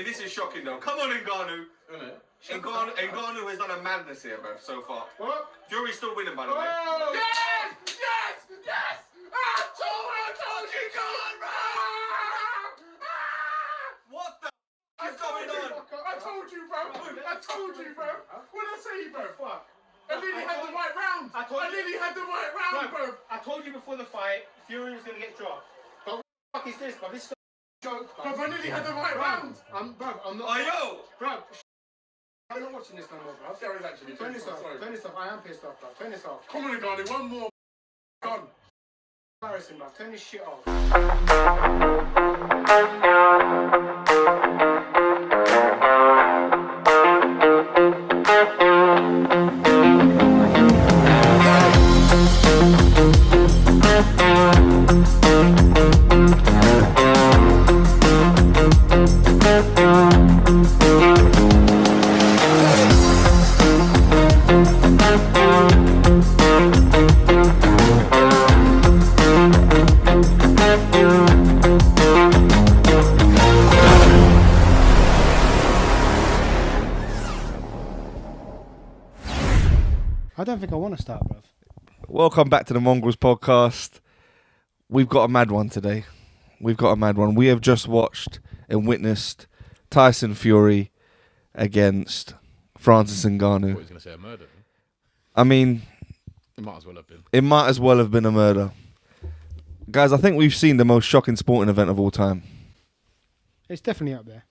This is shocking though. Come on, Ngannou. Ngannou has done a madness here, bruv, so far. What? Fury's still winning, by the way. Oh. Yes! I told you, go on, What the is going on? I told you, bro. What did I say, bro? Fuck. I nearly had the right round. I nearly had the right round, bro. I told you before the fight, Fury was gonna get dropped. But what the fuck is this, bro? This is a joke, bro. Bro, I nearly had the right round. I'm not. Oh, yo! Bro, I'm not watching this no more, bro. Sorry, actually. Turn this off. Turn this off. I am pissed off, bro. Turn this off. Come on, Ngannou. One more. Gone. Embarrassing, bro. Turn this shit off. I don't think I want to start, bruv. Welcome back to the Mongrelz podcast. We've got a mad one today. We have just watched and witnessed Tyson Fury against Francis Ngannou. I thought he was going to say a murder. I mean, It might as well have been. it might as well have been a murder. Guys, I think we've seen the most shocking sporting event of all time. It's definitely up there.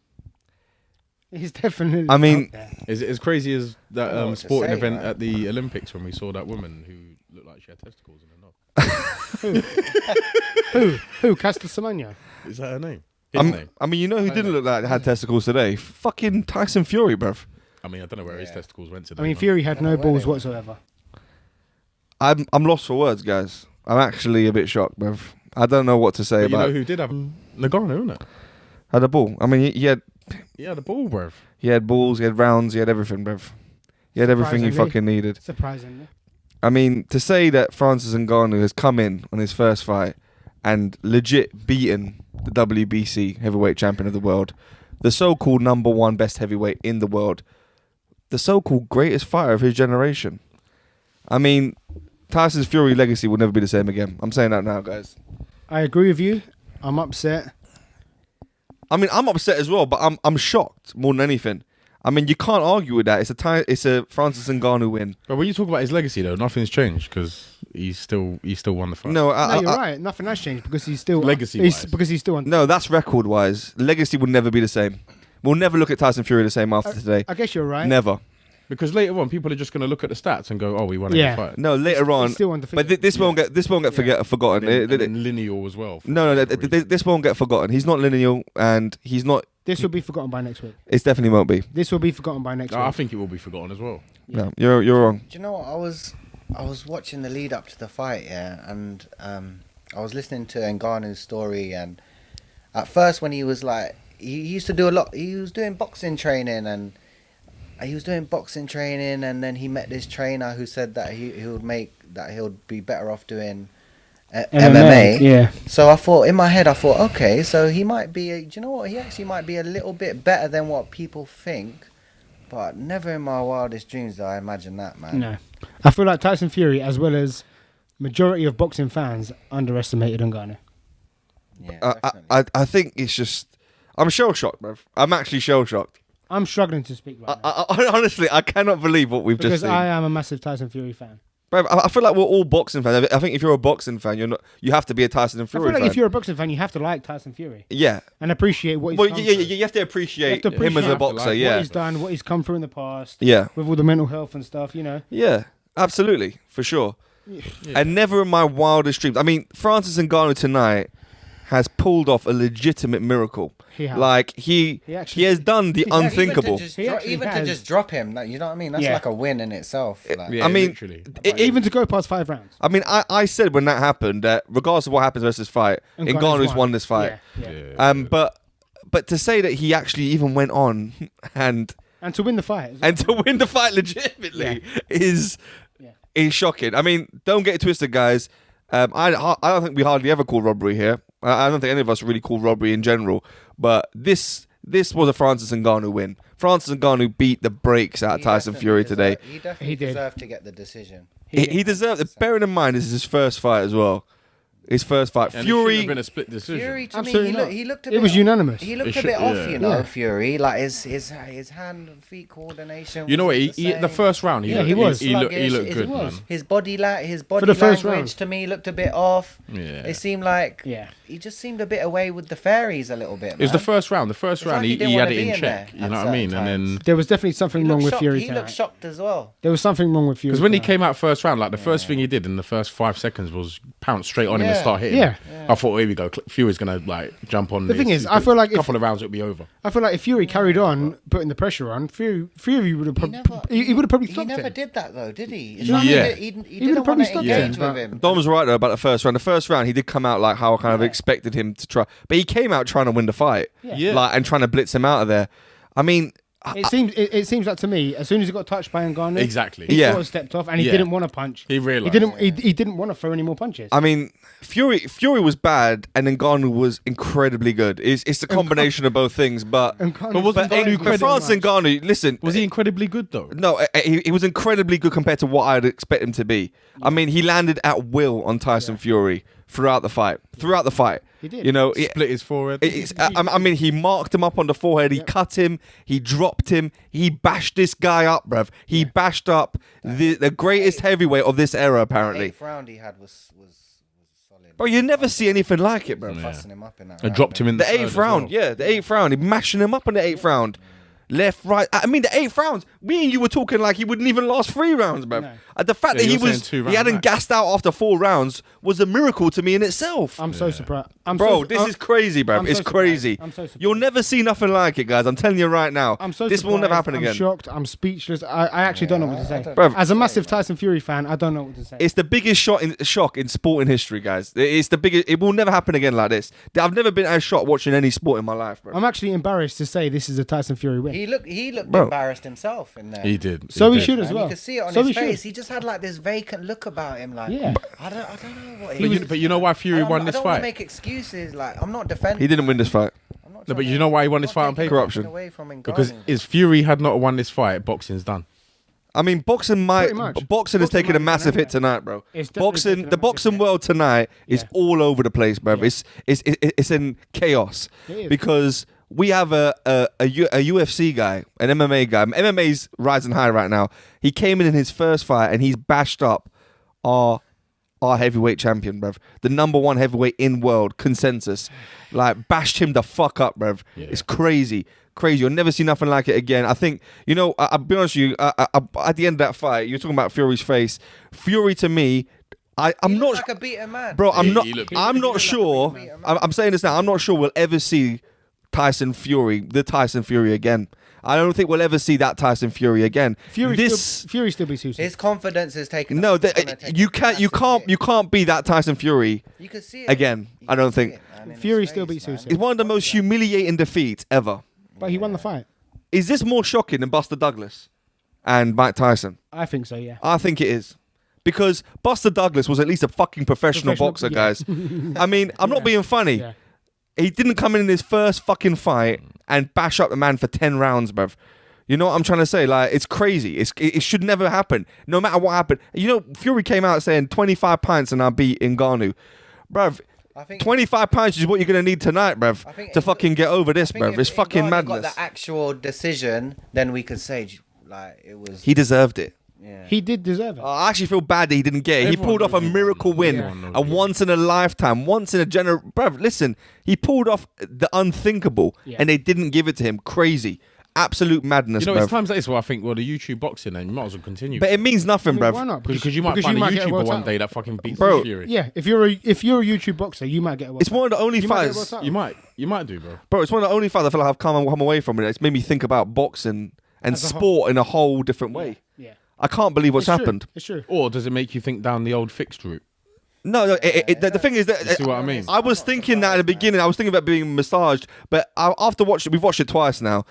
It's definitely I mean, up there. Is it as crazy as that know what to sporting say, event man. at the Olympics when we saw that woman who looked like she had testicles in her knob? Who? Caster Semenya? Is that her name? His name? I mean, you know who didn't look like had testicles today? Fucking Tyson Fury, bruv. I mean, I don't know where his Yeah. testicles went to. I mean, Fury had no where balls they were. whatsoever. I'm lost for words, guys. I'm actually a bit shocked, bruv. I don't know what to say But you about know who did have Ngannou, isn't it? had a ball. I mean, he had The ball, bruv. balls, he had rounds, he had everything, bruv. He had everything he Surprisingly. fucking needed. Surprisingly. I mean, to say that Francis Ngannou has come in on his first fight and legit beaten the WBC heavyweight champion of the world, the so-called number one best heavyweight in the world, the so-called greatest fighter of his generation. I mean, Tyson's Fury legacy will never be the same again. I'm saying that now, guys. I agree with you. I'm upset. I mean, I'm upset as well, but I'm shocked more than anything. I mean, you can't argue with that. It's a Francis Ngannou win. But when you talk about his legacy, though, nothing's changed because he still won the fight. No, No, you're right. Nothing has changed because he's still Legacy-wise. because he's still on. No, that's record-wise. Legacy will never be the same. We'll never look at Tyson Fury the same after today. I guess you're right. Never. Because later on, people are just going to look at the stats and go, "Oh, we won a fight." No, later on. He's still undefeated. But this won't get forgotten. And then lineal as well. No, this won't get forgotten. He's not lineal, and he's not. This will be forgotten by next week. It definitely won't be. This will be forgotten by next I week. think it will be forgotten as well. No, you're wrong. Do you know what? I was watching the lead up to the fight, yeah, and I was listening to Ngannou's story, and at first when he was like, he used to do a lot. He was doing boxing training, and then he met this trainer who said that he would be better off doing MMA. Yeah. So in my head, I thought, okay, so he might be. Do you know what? He actually might be a little bit better than what people think. But never in my wildest dreams did I imagine that, man. No. I feel like Tyson Fury, as well as majority of boxing fans, underestimated Ngannou. Yeah, definitely. I think it's just. I'm shell shocked, bro. I'm actually shell shocked. I'm struggling to speak right now Honestly, I cannot believe what we've because just seen. I am a massive Tyson Fury fan. Bro, I feel like we're all boxing fans. I think if you're a boxing fan, you have to be a Tyson I Fury feel like fan. if you're a boxing fan, you have to like Tyson Fury Yeah. and appreciate what he's Well, come yeah, through. you have to appreciate, You have to him as a appreciate boxer. what Yeah. what he's done, what he's come through in the past. Yeah. With all the mental health and stuff, you know. Yeah. Absolutely, for sure. Yeah. And never in my wildest dreams. I mean, Francis Ngannou tonight has pulled off a legitimate miracle. He has. Like he actually- has done the Yeah, unthinkable. Even to just drop him, like, you know what I mean? That's Yeah. like a win in itself. Like, Yeah, I mean, literally. Even to go past 5 rounds. I mean, I said when that happened that regardless of what happens versus this fight, Ngannou's won this fight. Yeah. But to say that he actually even went on and And to win the fight. as well. to win the fight legitimately is shocking. I mean, don't get it twisted, guys. I don't think we hardly ever call robbery here. I don't think any of us really call robbery in general. But this this was a Francis Ngannou win. Francis Ngannou beat the brakes out of Tyson Fury today. He definitely did. deserved to get the decision. He deserved it. Bearing in mind, this is his first fight as well. His first fight. And Fury. it should have been a split decision. Fury, to Absolutely me, not. he looked a It bit. was unanimous. He looked It a bit should- off, yeah. you know, Yeah. Fury. Like his hand and feet coordination. You know what? wasn't The same. first round, he Yeah, looked, he was. he looked Sluggish. good, man. His body the body first language round. to me looked a bit off. Yeah. It seemed like Yeah. he just seemed a bit away with the fairies a little bit. It was the man. first round. The first It's round, like he he didn't had wanna it be in in check. there You at know what I mean? certain And then times. There was definitely something He wrong looked with shocked. Fury He tonight. looked shocked as well. There was something wrong with Fury. because when he tonight. came out first round, like the first thing he did in the first 5 seconds was pounce straight on him and Yeah. start hitting. Yeah. I thought, here we go. Fury's gonna like jump on. The thing this. is, I feel like a couple of rounds it'll be over. I feel like if Fury carried on putting the pressure on, Fury would have he would have probably He stopped never him. did that though, did he? It's Yeah. not Yeah. He would've didn't probably want to stopped engage him, with but- him. Dom was right though about the first round. The first round, he did come out like how I kind of expected him to try, but he came out trying to win the fight, Yeah. like and trying to blitz him out of there. I mean, It seems like to me, as soon as he got touched by Ngannou, Exactly. he Yeah. sort of stepped off and he Yeah. didn't want to punch. He realised. He didn't want to throw any more punches. I mean, Fury was bad, and Ngannou was incredibly good. It's the combination of both things, but Ngannou- But wasn't Ngannou Ngannou couldn't France much. Ngannou, listen, Was he incredibly good though? No, he was incredibly good compared to what I'd expect him to be. I mean, he landed at will on Tyson Fury throughout the fight. He did. You know, Split his forehead. I mean, he marked him up on the forehead. He cut him. He dropped him. He bashed this guy up, bruv. He bashed up the greatest heavyweight of this era, apparently. Eighth round he had was solid. Bro, you never see anything like it, bro. Fussing him up in that. And dropped him in the The third eighth as round, well. yeah, the eighth round. He mashing him up in the eighth round. Left, right. I mean, the 8th rounds. Me and you were talking like he wouldn't even last 3 rounds, bruv. No. The fact Yeah, that you're saying 2 he round hadn't max. gassed out after 4 rounds was a miracle to me in itself. I'm so surprised. Bro, this is crazy, bruv. I'm It's so crazy. surprised. I'm so surprised. You'll never see nothing like it, guys. I'm telling you right now. I'm so this will never happen I'm again. shocked. I'm speechless. I actually don't know what to say. Bruv. As a massive Tyson Fury fan, I don't know what to say. It's the biggest shock in sporting history, guys. It's the biggest. It will never happen again like this. I've never been as shocked watching any sport in my life, bro. I'm actually embarrassed to say this is a Tyson Fury win. He looked Bro. embarrassed himself in there. He did. So he did. should as And well. you could see it on So his he should. face. He just had like this vacant look about him. Like, Yeah. I don't know what. But you know why Fury won this I don't want to fight? make excuses. Like, I'm not defending. He didn't win this fight. I'm not No, but trying you to- know why he won I'm this not fight on taking paper? Corruption. nothing away from Because Ngannou. if Fury had not won this fight, boxing's done. I mean, boxing Pretty much. boxing has Boxing taken a might be massive done hit tonight, bro. It's definitely taken Boxing, a the massive boxing hit. world tonight is Yeah. all over the place, bro. Yeah. It's in chaos It is. because we have a UFC guy, an MMA guy. MMA's rising high right now. He came in his first fight and he's bashed up our heavyweight champion, bruv. The #1 heavyweight in world consensus. Like, bashed him the fuck up, bruv. Yeah. It's crazy. Crazy. You'll never see nothing like it again. I think, you know, I'll be honest with you, at the end of that fight, you're talking about Fury's face. Fury, to me, I'm He not... looked like a beaten man. Bro, I'm He not. looked- I'm he not looked sure. like a beaten man. I'm saying this now. I'm not sure we'll ever see the Tyson Fury again. I don't think we'll ever see that Tyson Fury again. Fury still be Susan. His confidence is taken. No, gonna take you a can't. You massive can't. hit. You can't be that Tyson Fury You can see it again. You I don't can see think. it, man, in his Fury face, still beats man. Usyk. It's one of the most humiliating defeats ever. But he won the fight. Is this more shocking than Buster Douglas and Mike Tyson? I think so, yeah. I think it is. Because Buster Douglas was at least a fucking professional boxer, Professional, guys. I mean, I'm not being funny. Yeah. He didn't come in his first fucking fight and bash up the man for 10 rounds, bruv. You know what I'm trying to say? Like, it's crazy. It should never happen. No matter what happened. You know, Fury came out saying 25 pints and I beat Ngannou. Bruv, I think 25 pints is what you're going to need tonight, bruv, I think to if- fucking get over this, I think bruv. if It's fucking Ngannou madness. got the actual decision, then we could say like it was. He deserved it. Yeah. He did deserve it. I actually feel bad that he didn't get it. He Everyone pulled off a knows. miracle win, Everyone knows. a once in a lifetime, once in a bruv, listen, he pulled off the unthinkable, Yeah. and they didn't give it to him. Crazy, absolute madness, You know, it's bruv. times like this where I think, well, the YouTube boxing, then you might as well continue. But it means nothing, I mean, bruv. why not? because you might find a get YouTuber world one title. day that fucking beats Bro. Fury. Yeah, if you're a YouTube boxer, you might get a world It's one of the only You might get a world fights, title. You might do, bro. bro. It's one of the only fights I feel like I've come away from it. It's made me think about boxing and As a whole. sport in a whole different way. Yeah. I can't believe what's It's true. happened. It's true. Or does it make you think down the old fixed route? No, the thing is that You see what I mean? I was thinking that at the beginning. I was thinking about being massaged, but after watching, we've watched it twice now.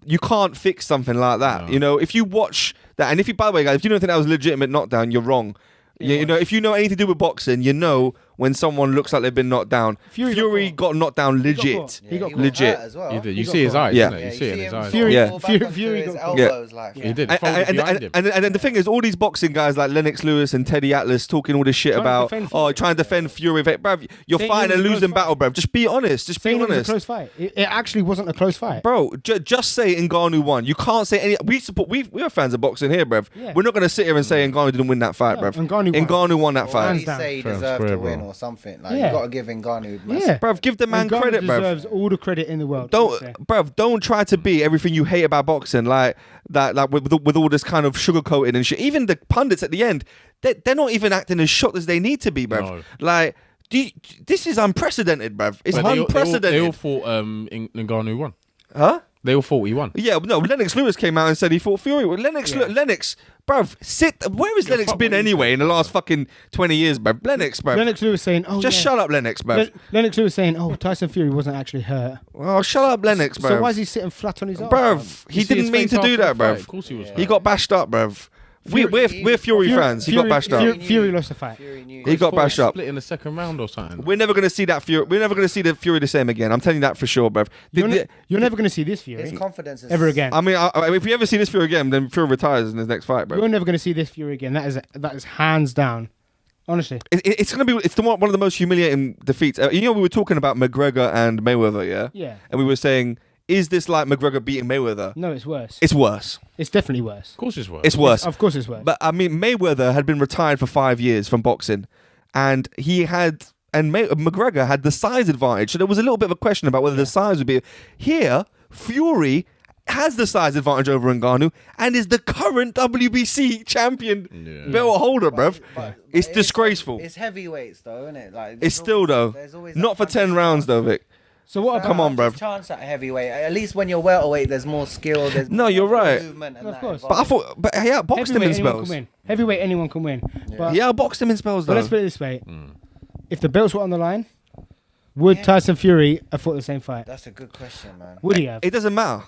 You can't fix something like that. No. You know, if you watch that, and if you, by the way, guys, if you don't think that was a legitimate knockdown, you're wrong. You know, if you know anything to do with boxing, you know when someone looks like they've been knocked down. Fury got knocked down legit. He got legit. As well. He did. You got see his caught. eyes, Yeah. innit? You see it in his eyes. Fury- Yeah. Fury got caught. elbows, like, He did. And, Folded behind him. and then the thing is, all these boxing guys like Lennox Lewis and Teddy Atlas talking all this shit Trying to about, defend Fury. trying to defend Fury. Bruv, you're Saying fighting it a was a losing close battle, fight. bruv. Just be honest. Just be Saying it was a honest. close fight. It actually wasn't a close fight. Bro, just say Ngannou won. You can't say any. We're fans of boxing here, bruv. Yeah. We're not gonna sit here and say Ngannou didn't win that fight, No, bruv. Ngannou won. won that Or fight. Hands you down. say he Fair and deserved square, to win bro. or something. Like, Yeah. you got to give Ngannou Yeah. Bruv, give the man Ngannou credit, bruv. deserves all the credit in the world. Don't try to be everything you hate about boxing, like with all this kind of sugarcoating and shit. Even the pundits at the end, they're not even acting as shocked as they need to be, bruv. No. Like, this is unprecedented, bruv. It's But unprecedented. They all thought Ngannou won. Huh? They all thought he won. Yeah, no. Lennox Lewis came out and said he fought Fury. Well, Lennox, bruv, where has Lennox fuck been what you anyway said, in the last fucking 20 years, bruv? Lennox, bruv. Lennox Lewis saying, "Oh, Just yeah. shut up, Lennox, bruv. Lennox Lewis saying, "Oh, Tyson Fury wasn't actually hurt." Oh, shut up, Lennox, bruv. So why is he sitting flat on his arse? Bruv, he You see didn't his mean face to do after that, the fight? bruv. Of course he was. He got bashed up, bruv. We're Fury fans. He got bashed up. Fury lost the fight. Fury knew. He got bashed up. Split in the second round or something. We're never gonna see that Fury. We're never gonna see the Fury the same again. I'm telling you that for sure, bruv. You're never going to see this His Fury confidence is ever again. I mean, if we ever see this Fury again, then Fury retires in his next fight, bruv. You're never going to see this Fury again. That is hands down. Honestly, It's gonna be. It's one of the most humiliating defeats. You know, we were talking about McGregor and Mayweather, yeah. yeah. And we were saying, is this like McGregor beating Mayweather? No, it's worse. It's worse. It's definitely worse. Of course it's worse. It's worse. Of course, it's worse. But I mean, Mayweather had been retired for 5 years from boxing, and McGregor had the size advantage. So there was a little bit of a question about whether the size would be here. Fury has the size advantage over Ngannou and is the current WBC champion belt holder, bruv. It's disgraceful. It's heavyweights though, isn't it? Like, It's still though. there's always Not for that 10 rounds though, Vic. So what? Come on, bruv. Chance at heavyweight. At least when you're welterweight, there's more skill. There's No, more you're right. movement and Of that course. But I involved. thought, but he outboxed him in Heavyweight, anyone can spells. win. Heavyweight, anyone can win. But, He outboxed him in spells but though. let's put it this way: if the belts were on the line, would Tyson Fury have fought the same fight? That's a good question, man. Would he have? It doesn't matter.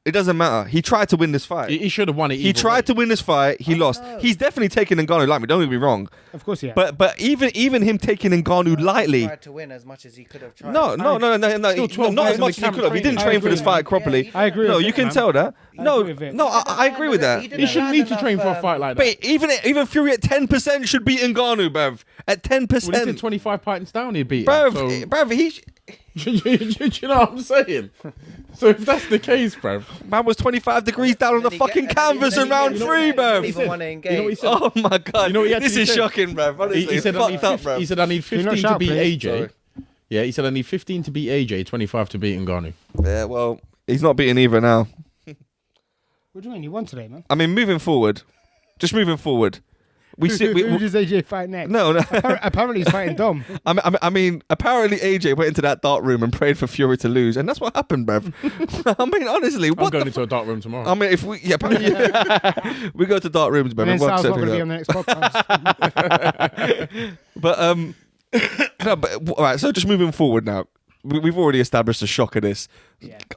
It doesn't matter. He tried to win this fight. He should have won it. He tried to win this fight. He lost. He's definitely taken Ngannou lightly. Don't get me wrong. Of course, yeah. But even him taking Ngannou lightly. Tried to win as much as he could have tried. No. Still 12 Not as fights much in as the he could have. He didn't I train for agree, this man. fight properly. I agree No, with you Vic, can man. tell that. I No, agree with Vic. no, I agree with that. He shouldn't need to train for a fight like that. But even Fury at 10% should beat Ngannou, bruv. At 10%. Well, he did 25 pints down, he'd beat him. Bruv, he Do you know what I'm saying? So if that's the case, bruv. man was 25 degrees down on the fucking canvas in round 3, bruv. Even want to engage. You know what he said? Oh my god. You know what he This actually is said? shocking, bruv. Honestly, He said, fucked up, bruv. he said, I need Can you not 15 to shout, beat please? AJ. Sorry. Yeah, he said, I need 15 to beat AJ, 25 to beat Ngannou. Yeah, well, he's not beating either now. What do you mean? You won today, man. I mean, moving forward. We see. Who does AJ fight next? No. Apparently, he's fighting Dom. I mean, apparently AJ went into that dark room and prayed for Fury to lose, and that's what happened, bruv. I mean, honestly, I'm what going the into a dark room tomorrow. I mean, if we we go to dark rooms, bruv. And then and work Sal's not going to something be out. on the next podcast. But no, but all right. So just moving forward now, we've already established a shock of this,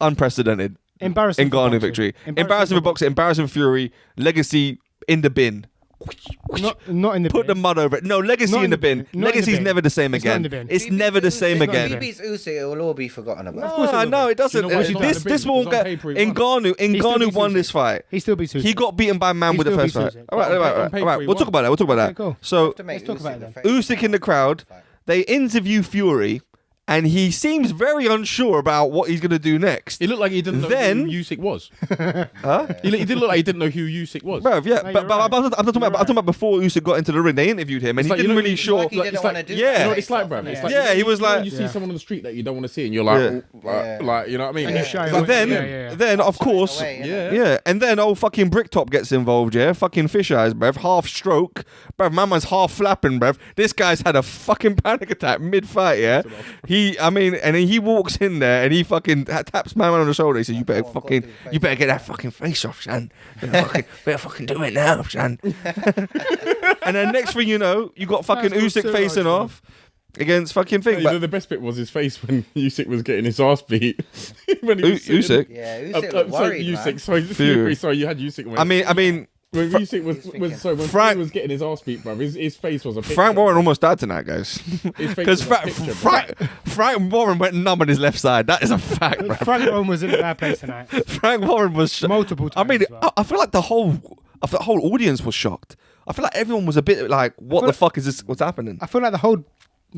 unprecedented Embarrassing. for Ngannou boxing. victory, embarrassing for boxing, embarrassing for Fury, legacy in the bin. Not in the Put the bin. mud over it. No, legacy Not in the bin. Not in the Legacy's bin. never the same It's not in again. the bin. It's never the same It's not in again. the If he beats Usyk, it will all be forgotten about. course it will No, be. it doesn't. You know why it's not in the bin? This won't Because on get. paper he won. Ngannou beats won this Usyk. fight. He still beats Usyk. He got beaten by a man He with the still first beats fight. Usyk. All right. On paper he We'll talk won. about that. Okay, cool. So Let's talk about that. Usyk in the crowd, they interview Fury, and he seems very unsure about what he's gonna do next. He looked like he didn't know Then- who Usyk was. Huh? He did look like he didn't know who Usyk was. Bruv, yeah, No, but you're right. I'm talking about before Usyk got into the ring. They interviewed him, and It's he like, didn't you know, really it's sure. Like he didn't It's want like- to do yeah. that. You know what it's like, bruv? It's like, Yeah, he was you know when like- you see Yeah. someone on the street that you don't want to see, and you're like, Yeah. like, you know what I mean? And you shy But away. then, then of course, away, yeah. yeah, and then old fucking Bricktop gets involved, yeah, fucking fish eyes, bruv, half stroke, bruv, my man's half flapping, bruv. This guy's had a fucking panic attack mid-fight, yeah. And then he walks in there and he fucking taps my man on the shoulder. He says, "You better get that fucking face off, son. Better fucking do it now, son." And then next thing you know, you got fucking That's Usyk so facing nice, off against fucking thing. You know, the best bit was his face when Usyk was getting his ass beat. When he was Usyk. Yeah, Usyk looked sorry, worried, Usyk. man. Sorry, Fury. Sorry, you had Usyk. I mean, When Usyk He's thinking. when Frank- Fury was getting his ass beat, bro, his face was a picture. Frank Warren almost died tonight, guys. His face Because was a picture, bro. Frank Warren went numb on his left side. That is a fact, bro. Frank Warren was in a bad place tonight. Frank Warren was Multiple I times mean, as well. I feel like the whole audience was shocked. I feel like everyone was a bit like, "What the fuck is this? What's happening?" I feel like the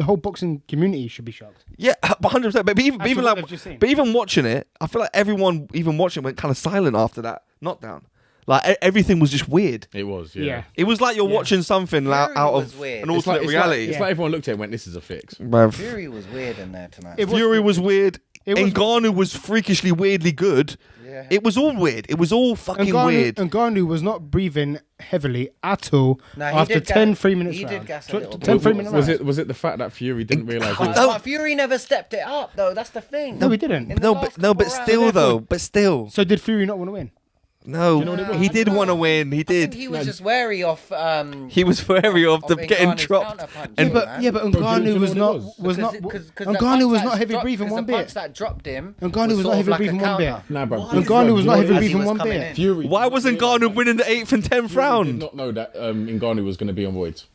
whole boxing community should be shocked. Yeah, 100%. But even That's what like, they've just seen. but even watching it, I feel like everyone even watching it went kind of silent after that knockdown. Like everything was just weird. It was, Yeah. It was like you're watching something Fury out was of weird. an It's like, alternate reality. It's like everyone looked at it and went, "This is a fix." Bruv. Fury was weird in there tonight. Fury was weird. It was- Ngannou was freakishly weirdly good. Yeah. It was all weird. It was all fucking weird. Ngannou was not breathing heavily at all Nah, he after did 10 gas- 3 minutes he did round. gas a little bit. 10 3-minute Was rounds. it the fact that Fury didn't realise? I it was- don't- But Fury never stepped it up, though. That's the thing. No, he didn't. In the No, last but couple still rounds- though. But still, So did Fury not want to win? no. He did want to win. He I think did. he was just wary of. He was wary of the getting Ngannou's dropped. counterpunch, And- man. Yeah, but do you know Ngannou was what it not was? was not Because Ngannou was not heavy breathing one The punch bit. that dropped him. Ngannou was sort not of heavy like a breathing one bit. counter. Nah, bro. Ngannou was not heavy As he breathing was one coming bit. in. Fury. Why wasn't Ngannou winning the 8th and 10th Fury did round? not know that Ngannou was going to be on voids.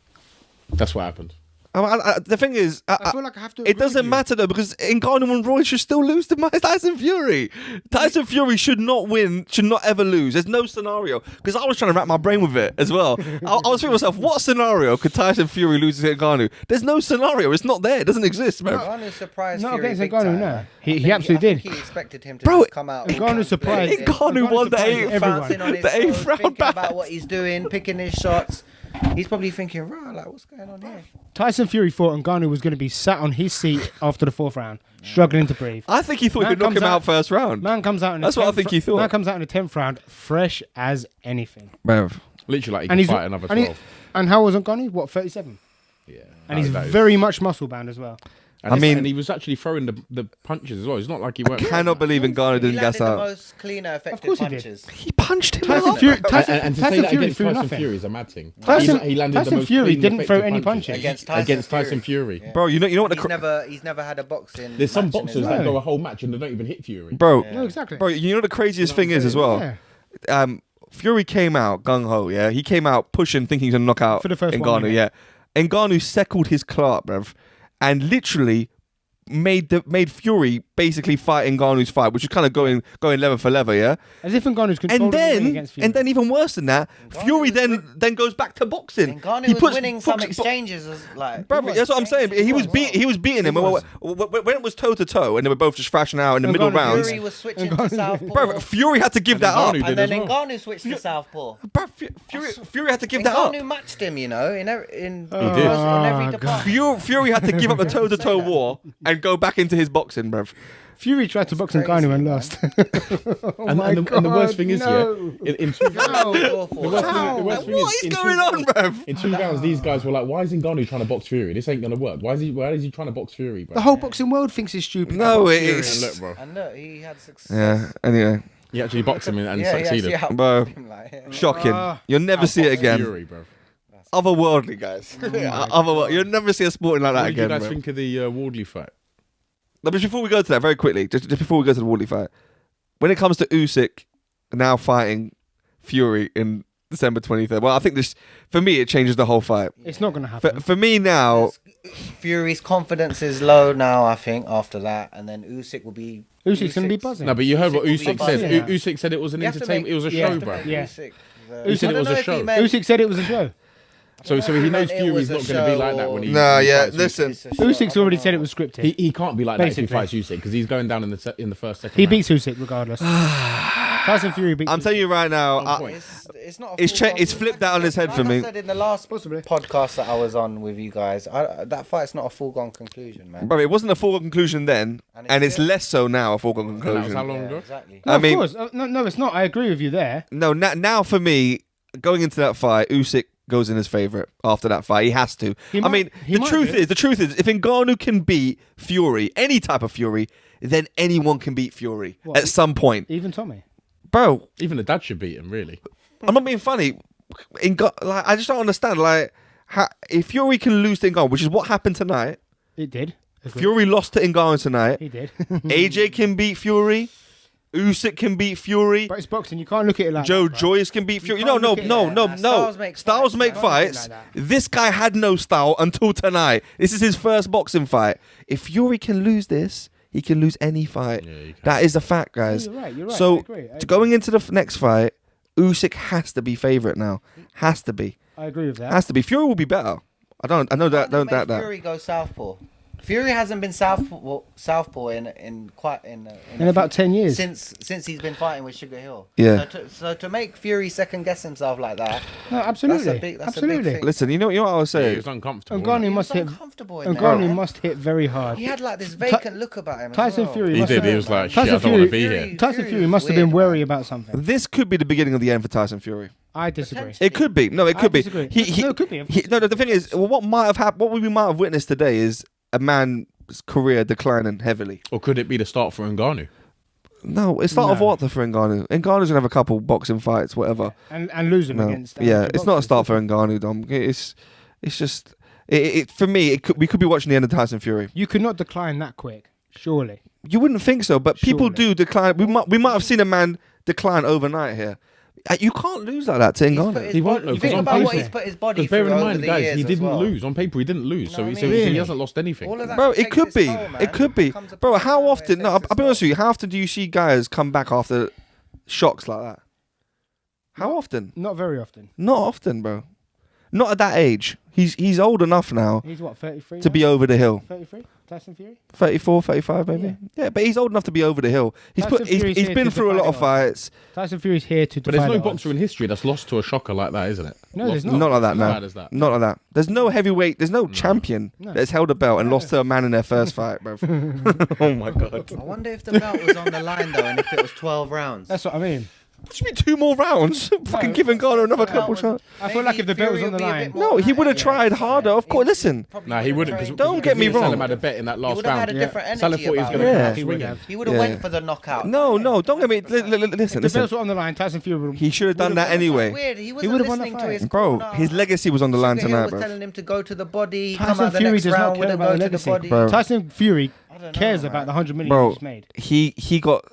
That's what happened. The thing is, I feel like I have to. it doesn't matter though because Ngannou and Roy should still lose to Tyson Fury. Tyson Fury should not win, should not ever lose. There's no scenario because I was trying to wrap my brain with it as well. I was thinking to myself, what scenario could Tyson Fury lose to Ngannou? There's no scenario. It's not there. It doesn't exist, bro. Ngannou surprised Not Fury against big Ngannou, time, no. man. He absolutely I think did. He expected him to Bro, just come out. all Ngannou surprised- blazing, Ngannou won the surprised 8th everyone. bouncing on his The 8th toes, round thinking back. about what he's doing, picking his shots. He's probably thinking, "Right, like what's going on here?" Tyson Fury thought Ngannou was going to be sat on his seat after the 4th round, struggling to breathe. I think he thought he Man could knock comes him out out- first round. Man comes out in That's the what I 10th think he thought. Man comes out in the 10th round, fresh as anything. Bruv. Literally, like he And could he's fight another and, he- 12. and how was Ngannou? What, 37? Yeah, And he's that is- very much muscle bound as well. And I mean- and he was actually throwing the punches as well. It's not like he weren't. Cannot believe Ngannou He didn't landed gas the out. most cleaner, effective course he did. punches. He punched him Tyson out. Fury, And, Tyson, and to say Tyson that Fury against threw Tyson nothing. Fury is a mad thing. Tyson- he landed Tyson the most Fury clean, didn't throw effective any punches. punches. Against Tyson Fury. Yeah. Bro, you know what the He's never had a boxing. There's some match in his boxers life. that go a whole match and they don't even hit Fury. bro, No, exactly. bro, you know the craziest thing is as well. Yeah. Fury came out gung ho, yeah. He came out pushing, thinking he's gonna knock out For the first 1 Ngannou, minute. yeah. Ngannou seckled his Clark, bruv, and literally made Fury basically fight Ngannou's fight, which is kind of going lever for lever, yeah. As if Ngannou's And controlling the ring then, against Fury. and then even worse than that, Fury was then goes back to boxing. Ngannou He was puts winning some box- exchanges, as, like. Bro, that's what I'm saying. He was beating him was. when it was toe to toe, and they were both just thrashing out in the middle Ngannou- rounds. Fury was switching to Ngannou- southpaw. Bro, Fury had to give And that up. Ngannou And then did as well. Ngannou switched to southpaw. Bro, Fury had to give that up. Ngannou matched him, you know, in every did. in Oh, every God. department. Fury had to give up the toe to toe war and go back into his boxing, bruv. Fury tried to box crazy, Ngannou and man. lost. And the worst thing is, no. yeah, in 2 rounds, Awful. the worst thing What is, is in going 2 on, bruv? In 2 rounds, these guys were like, "Why is Ngannou trying to box Fury? This ain't gonna work. Why is he trying to box Fury, bro?" The whole boxing world thinks it's stupid. No, Fury. it And is. look, bro, And look, he had success. Yeah. Anyway, he actually boxed him and Yeah, he succeeded. actually Bro. outboxed him, like, yeah. shocking. Ah. You'll never see it again. Fury, bro. Otherworldly, guys. Otherworldly. You'll never see a sporting like that What did you again, guys bro. think of the Wardley fight? No, but before we go to that, very quickly, just before we go to the Wardley fight, when it comes to Usyk now fighting Fury in December 23rd, well, I think this, for me, it changes the whole fight. It's not going to happen. For me now, Fury's confidence is low now, I think, after that. And then Usyk will be... Usyk's going to be buzzing. No, but you heard what Usyk will be Usyk buzzing. said. Yeah. Usyk said it was an You have to entertainment. make- It was a Yeah. show, You have to bro. make Yeah. Usyk, He said I it was don't a know if he show. meant- Usyk said it was a show. So he knows meant it Fury's was a not going to be like that show when he. nah, when he yeah, fights Usyk. listen. It's a show. Usyk's I already don't said know. it was scripted. He can't be like that if he Basically. fights Usyk because he's going down in the first second. He round. beats Usyk regardless. Tyson Fury beats I'm Usyk. telling you right now, On point. It's not. A It's full it's flipped that on his head like for me. I said in the last Possibly. podcast that I was on with you guys, that fight's not a foregone conclusion, man. Bro, it wasn't a foregone conclusion then, And and it's it's less so now a foregone And that was how conclusion. long Yeah, ago? exactly. No, I of mean- course. No, it's not. I agree with you there. No, now for me, going into that fight, Usyk goes in as favourite after that fight. He has to. He I mean, might- he the might truth do. is, if Ngannou can beat Fury, any type of Fury, then anyone can beat Fury What? at some point. Even Tommy. Bro, Even the dad should beat him, really. I'm not being funny. Like, I just don't understand. Like, if Fury can lose to Ngannou, which is what happened tonight, It did. Agreed. Fury lost to Ngannou tonight. He did. AJ can beat Fury. Usyk can beat Fury. But it's boxing. You can't look at it like Joe that, bro. Joyce can beat Fury. can't No. look at it like that. Styles make fights. Like that. This guy had no style until tonight. This is his first boxing fight. If Fury can lose this, he can lose any fight. Yeah, you can. That is a fact, guys. You're right. I So agree. going into the next fight, Usyk has to be favourite now. Has to be. I agree with that. Has to be. Fury will be better. I know that. Don't doubt that. Fury go southpaw. Fury hasn't been southpaw in about 10 years. since he's been fighting with Sugar Hill. Yeah. So to make Fury second guess himself like that, No, absolutely. that's a absolutely. big thing. Listen, you know what I was Yeah, saying. he was uncomfortable. Ngannou He must was hit. uncomfortable in there. Ngannou must hit very hard. He had like this vacant look about him. as Tyson well. Fury He must did. have He been- was like, shit, Tyson I don't want to Fury- be here. Tyson Fury Fury was must have been weird, worried man. about something. This could be the beginning of the end for Tyson Fury. I disagree. It could be. No, it I could be. disagree. He, No, it could be, of no, the thing is, well, what might have happened, what we might have witnessed today is a man's career declining heavily. Or could it be the start for Ngannou? No, it's not of No. what for Ngannou. Nganou's gonna have a couple boxing fights, whatever. And lose him No. against. Yeah, good it's not a boxers. start for Ngannou, Dom. It's just for me. We could be watching the end of Tyson Fury. You could not decline that quick, surely. You wouldn't think so, but people Surely. do decline. We might have seen a man decline overnight here. You can't lose like that to He's put Ngannou. his He won't bod- know, you 'cause think on about what paper- he's put his body Because through bear in over mind, the guys, years he as didn't well. lose. On paper, he didn't lose. No, So, I he, mean, so really? he hasn't lost anything. All of that Bro, it takes could its be. toll, man. It could be. Comes to Bro, play, how man. It often? No, takes I'll be its honest toll. with you. How often do you see guys come back after shocks like that? How often? Not very often. Not often, bro. Not at that age. He's old enough now He's what, 33? to be over the hill. 33? Tyson Fury? 34, 35 maybe. Yeah, but he's old enough to be over the hill. He's Tyson Fury's he's here been to through a lot define of it. fights. Tyson Fury's here to But there's define no it all. boxer in history that's lost to a shocker like that, isn't it? No, there's Lost- not. Not like that, As no. bad as that. Not like that. There's no heavyweight. There's no champion No. that's held a belt and lost to a man in their first fight, bro. Oh my god. I wonder if the belt was on the line though, and if it was 12 rounds. That's what I mean. What do you mean 2 more rounds? Fucking giving Garner another couple chances. I feel like if the belt was on the line. No, he would have tried harder. Of course, listen. Nah, he wouldn't. Don't get me wrong. Salim had a bet in that last would have had round. a different energy Salim thought he was about going it. to Yeah. pass He would swinging. have. He would have Yeah. went for the knockout. No, don't get me. Listen, If the belts listen. were on the line, Tyson Fury would He should have done that anyway. Weird. He wasn't would've won the listening to fight. his Bro, corner. his legacy was on the line Sugar Hill tonight, was bro. telling him to go to the body. Come Tyson out the Fury next does not round. care Wouldn't about go the to the legacy. body. Bro. Tyson Fury I don't know, cares man. about the 100 million Bro, he just made. he got.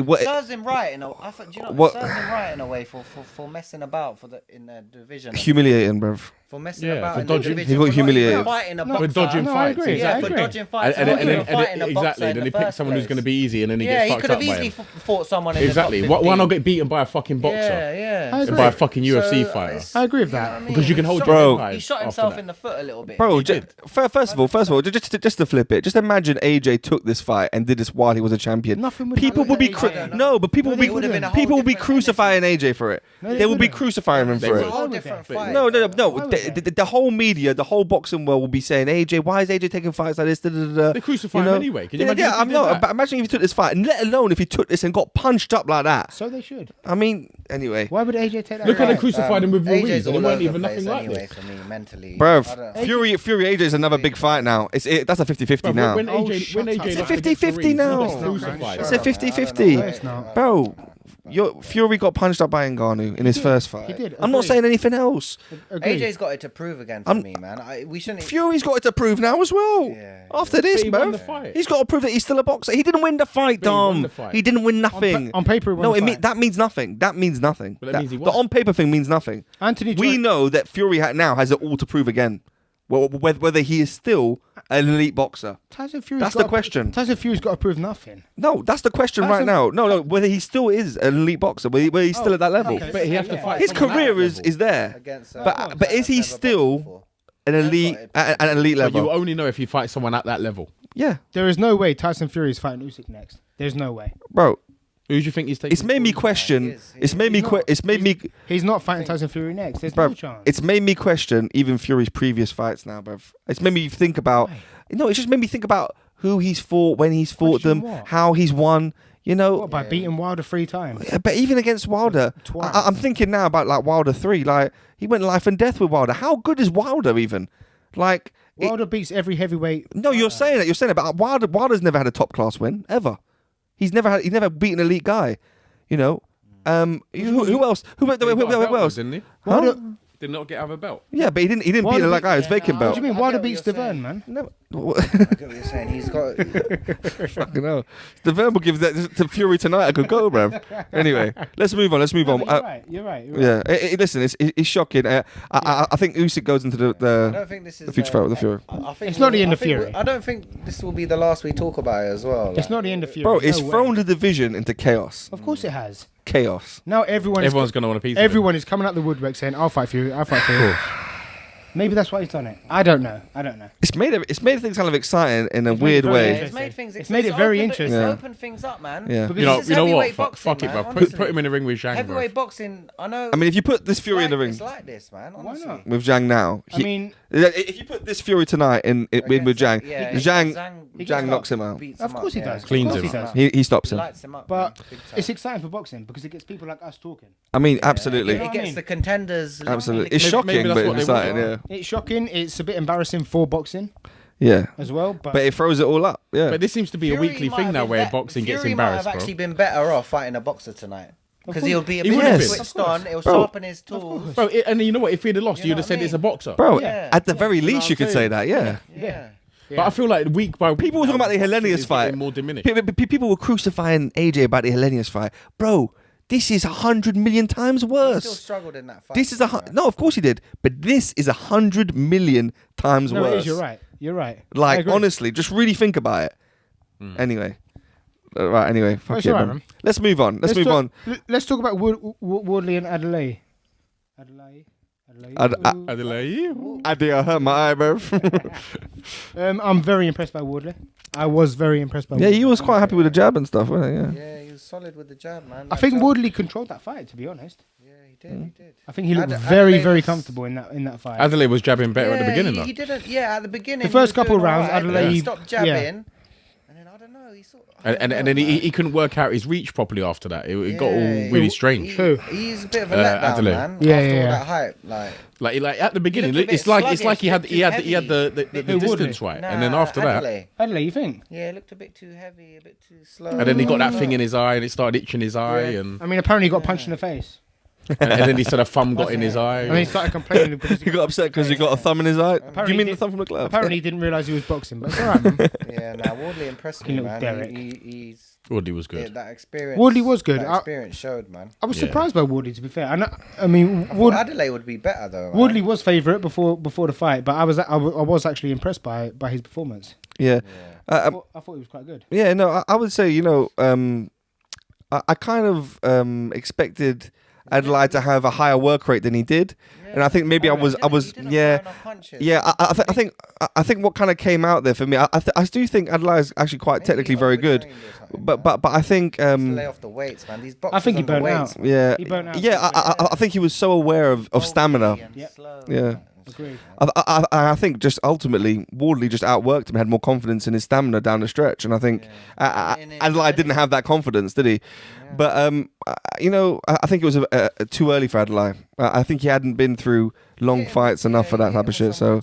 What, Serves him right in a. I thought, do you know, What- serves him right in a way for messing about in the division. humiliating, bro. For messing Yeah, about for in dodging- the division. He got for not even humiliated. fighting a No, For boxer. dodging No, I fights. agree, Yeah, I for agree. dodging fights. And not even then fighting a boxer exactly. in Then he the picks first someone who's place. going to be easy, and then he Yeah, gets he fucked could up have by easily him. fought someone in Exactly. the top 15. Why not get beaten by a fucking boxer? Yeah. I And agree. by a fucking UFC So, fighter? it's- I agree with you know that. what I mean? Because you can hold He your shot- head high He shot after himself that. in the foot a little bit. Bro, He did. first of all, just to flip it, just imagine AJ took this fight and did this while he was a champion. Nothing would People happen would be to AJ. but people No, would be they would've been a whole people would be different crucifying AJ for it. No, they They would be wouldn't. crucifying him It's for a it. whole would different they? fight. No. Why would The whole media, the whole boxing world will be saying, AJ, why is AJ taking fights like this? Da, da, da, da. They crucify him anyway. Can you Yeah, imagine if he I'm did not. that? But imagine if he took this fight, and let alone if he took this and got punched up like that. So they should. I mean, anyway, Why would AJ take that? Look how they fight? crucified him with AJ's Ruiz, and all it weren't over even the nothing place like anyway this. for me mentally. bro, I don't- Fury AJ is another big fight now. That's a 50-50 Bruv, now. When Oh, AJ, shut when up. AJ It's a lost against 50-50 Ruiz, now. he got crucified. It's I a don't 50-50. know. No, it's not. Bro, Fury got punched up by Ngannou in his first fight. He did, I'm not agreed. saying anything else. Agreed. AJ's got it to prove again for me, man. We shouldn't. Fury's got it to prove now as well. Yeah. After this, But he won bro, the fight. he's got to prove that he's still a boxer. He didn't win the fight, But he won Dom. the fight. He didn't win nothing. On paper, he won no, the fight. that means nothing. That means nothing. But that That- means he the won. on paper thing means nothing. Anthony We Joshua- know that Fury now has it all to prove again. Whether he is still an elite boxer. Tyson Fury's That's got the question. Tyson Fury's got to prove nothing. No, that's the question right Tyson- now. No, whether he still is an elite boxer, whether he's still at that level. okay. But he has to fight His someone at career that is level. there. Against, But is he never boxed still before. an elite at an elite But you level? only know if you fight someone at that level. Yeah, There is no way Tyson Fury is fighting Usyk next. There's no way. bro. Who do you think he's taking? It's made me he question. is. It's made me. It's made me. He's not fighting Tyson Fury next. There's Bruv, no chance. it's made me question even Fury's previous fights now, bruv. It's made me think about. No, it's just made me think about who he's fought, when he's fought Question them, what? how he's won. You know, What, by beating Wilder 3 times. but even against Wilder, Twice. I'm thinking now about like Wilder 3. Like he went life and death with Wilder. How good is Wilder even? Like, Wilder beats every heavyweight. no, you're saying it. You're saying it. But Wilder's never had a top class win ever. He's never beaten an elite guy. You know. Who else? Who He got a belt, else? Didn't he? Huh? Didn't Did not get out of a belt. Yeah, but he didn't beat Wilder it like that. It's vacant What belt. do you mean? I Wilder get what beats you're Deverne, saying. man. No, I get what you're saying. He's got. fucking hell. The verbal gives that to Fury tonight. I could go, bruv. Anyway, let's move on. No, but you're right. Yeah, listen, it's shocking. I think Usyk goes into I the don't think this is future fight with the Fury. I think It's not the end I of think Fury. I don't think this will be the last we talk about it as well. It's not the end of Fury. Bro, it's no way. thrown the division into chaos. Of course it has. Chaos. Now everyone's Everyone's going to want a piece of Everyone is coming out the woodwork saying, "I'll fight Fury. I'll fight Fury." Maybe that's why he's done it. I don't know. It's made things kind of exciting in a It's made weird it very way. interesting. It's made things. It's made it very interesting. It's Yeah. opened things up, man. Yeah. Because You know, This is you know what? heavyweight Fuck boxing, it, man, bro. honestly. Put him in the ring with Zhang, bro. Heavyweight boxing. I know. I mean, if you put this Fury in the ring It's like this, man. Honestly. not? with Zhang now, I mean, if you put this Fury tonight in with Zhang, Yeah, Zhang knocks him out. beats Of him course up, he does. Cleans Of course him. he does. He stops him. Lights him up. But man, big time. it's exciting for boxing because it gets people like us talking. I mean, absolutely, You know It what I gets mean? the contenders. absolutely. It's Maybe shocking, that's but what they exciting. want. Yeah, It's shocking. It's a bit embarrassing for boxing yeah. as well. But, But it throws it all up. Yeah. But this seems to be a Fury weekly might thing have now been where bet- boxing gets Fury embarrassed, might have bro. actually been better off fighting a boxer tonight. Because course. he'll be a He bit would have been. switched on. It'll Bro. sharpen his tools. Bro, and you know what? If he'd have lost, You you'd know have what said I it's a mean? boxer. Bro, Yeah. at the very You know least, what you I'm could say saying? that. Yeah. Yeah. But I feel like week by week, People were talking about the boxing Hellenius is fight. getting more diminished. People were crucifying AJ about the Hellenius fight. Bro, this is 100 million times He still worse. struggled in that fight. This is no, of course he did, but this is 100 million times no, it worse. is. You're right. You're right. I Like agree. honestly, just really think about it. Anyway, right. Anyway, fuck it's it, alright, man. man. Let's move on. Let's move on. Let's talk about Wardley and Adeleye. Adeleye. Adeleye. I hurt my eye, bro. I'm very impressed by Wardley. I was very impressed by. Yeah, Wardley. you was quite happy with the jab and stuff, wasn't he? Yeah. Yeah, he was solid with the jab, man. I think Wardley controlled that fight. To be honest, Yeah, he did. He did. I think he looked Adelaide very was- comfortable in that fight. Adelaide was jabbing better at the beginning, he though. didn't. Yeah, at the beginning. The first he was couple doing rounds, alright, then Adelaide- he stopped jabbing, and then I don't know. He sort. And then he couldn't work out his reach properly after that. It got all Yeah, really strange. Who? He's a bit of a letdown, Adelaide. man. Yeah, after yeah, all yeah. that hype, Like at the beginning, looked a bit it's like sluggish, he had bit he had too he had the heavy. Who, distance Wardley? right, and then after that, Adelaide. Adelaide, you think? Yeah, it looked a bit too heavy, a bit too slow. and then he got that thing in his eye, and it started itching his eye, and I mean, apparently he got punched in the face, then he said a thumb got in his eye. and then he started complaining because He got upset because he got a thumb in his eye. Do you Apparently mean he the thumb from the glove? apparently he didn't realise he was boxing. But it's alright, man. Yeah, nah, Wardley impressed me, Fucking little man. Derek. He's Wardley was yeah, good. that experience. Wardley was good. That experience showed, man. I was Yeah. surprised by Wardley, to be fair. I mean, I thought Adelaide would be better though. man. Wardley was favourite before the fight, but I was actually impressed by his performance. Yeah. I thought he was quite good. Yeah, no, I would say, I kind of expected Adeleye to have a higher work rate than he did, and I think maybe I was, He didn't yeah, throw enough punches. yeah. I think what kind of came out there for me, I do think Adeleye is actually quite Maybe technically very good, overtrained or something, but I think Just lay off the weights, man. These boxers I think he on the burnt weights, out. yeah, He burnt out. yeah. I think he was so aware of stamina. and Yep. slow, Yeah. man. Agreed. I think just ultimately Wardley just outworked him, had more confidence in his stamina down the stretch, and I think Adeleye didn't have that confidence, did he? But I think it was too early for Adeleye. I think he hadn't been through long fights enough for that type of shit. So,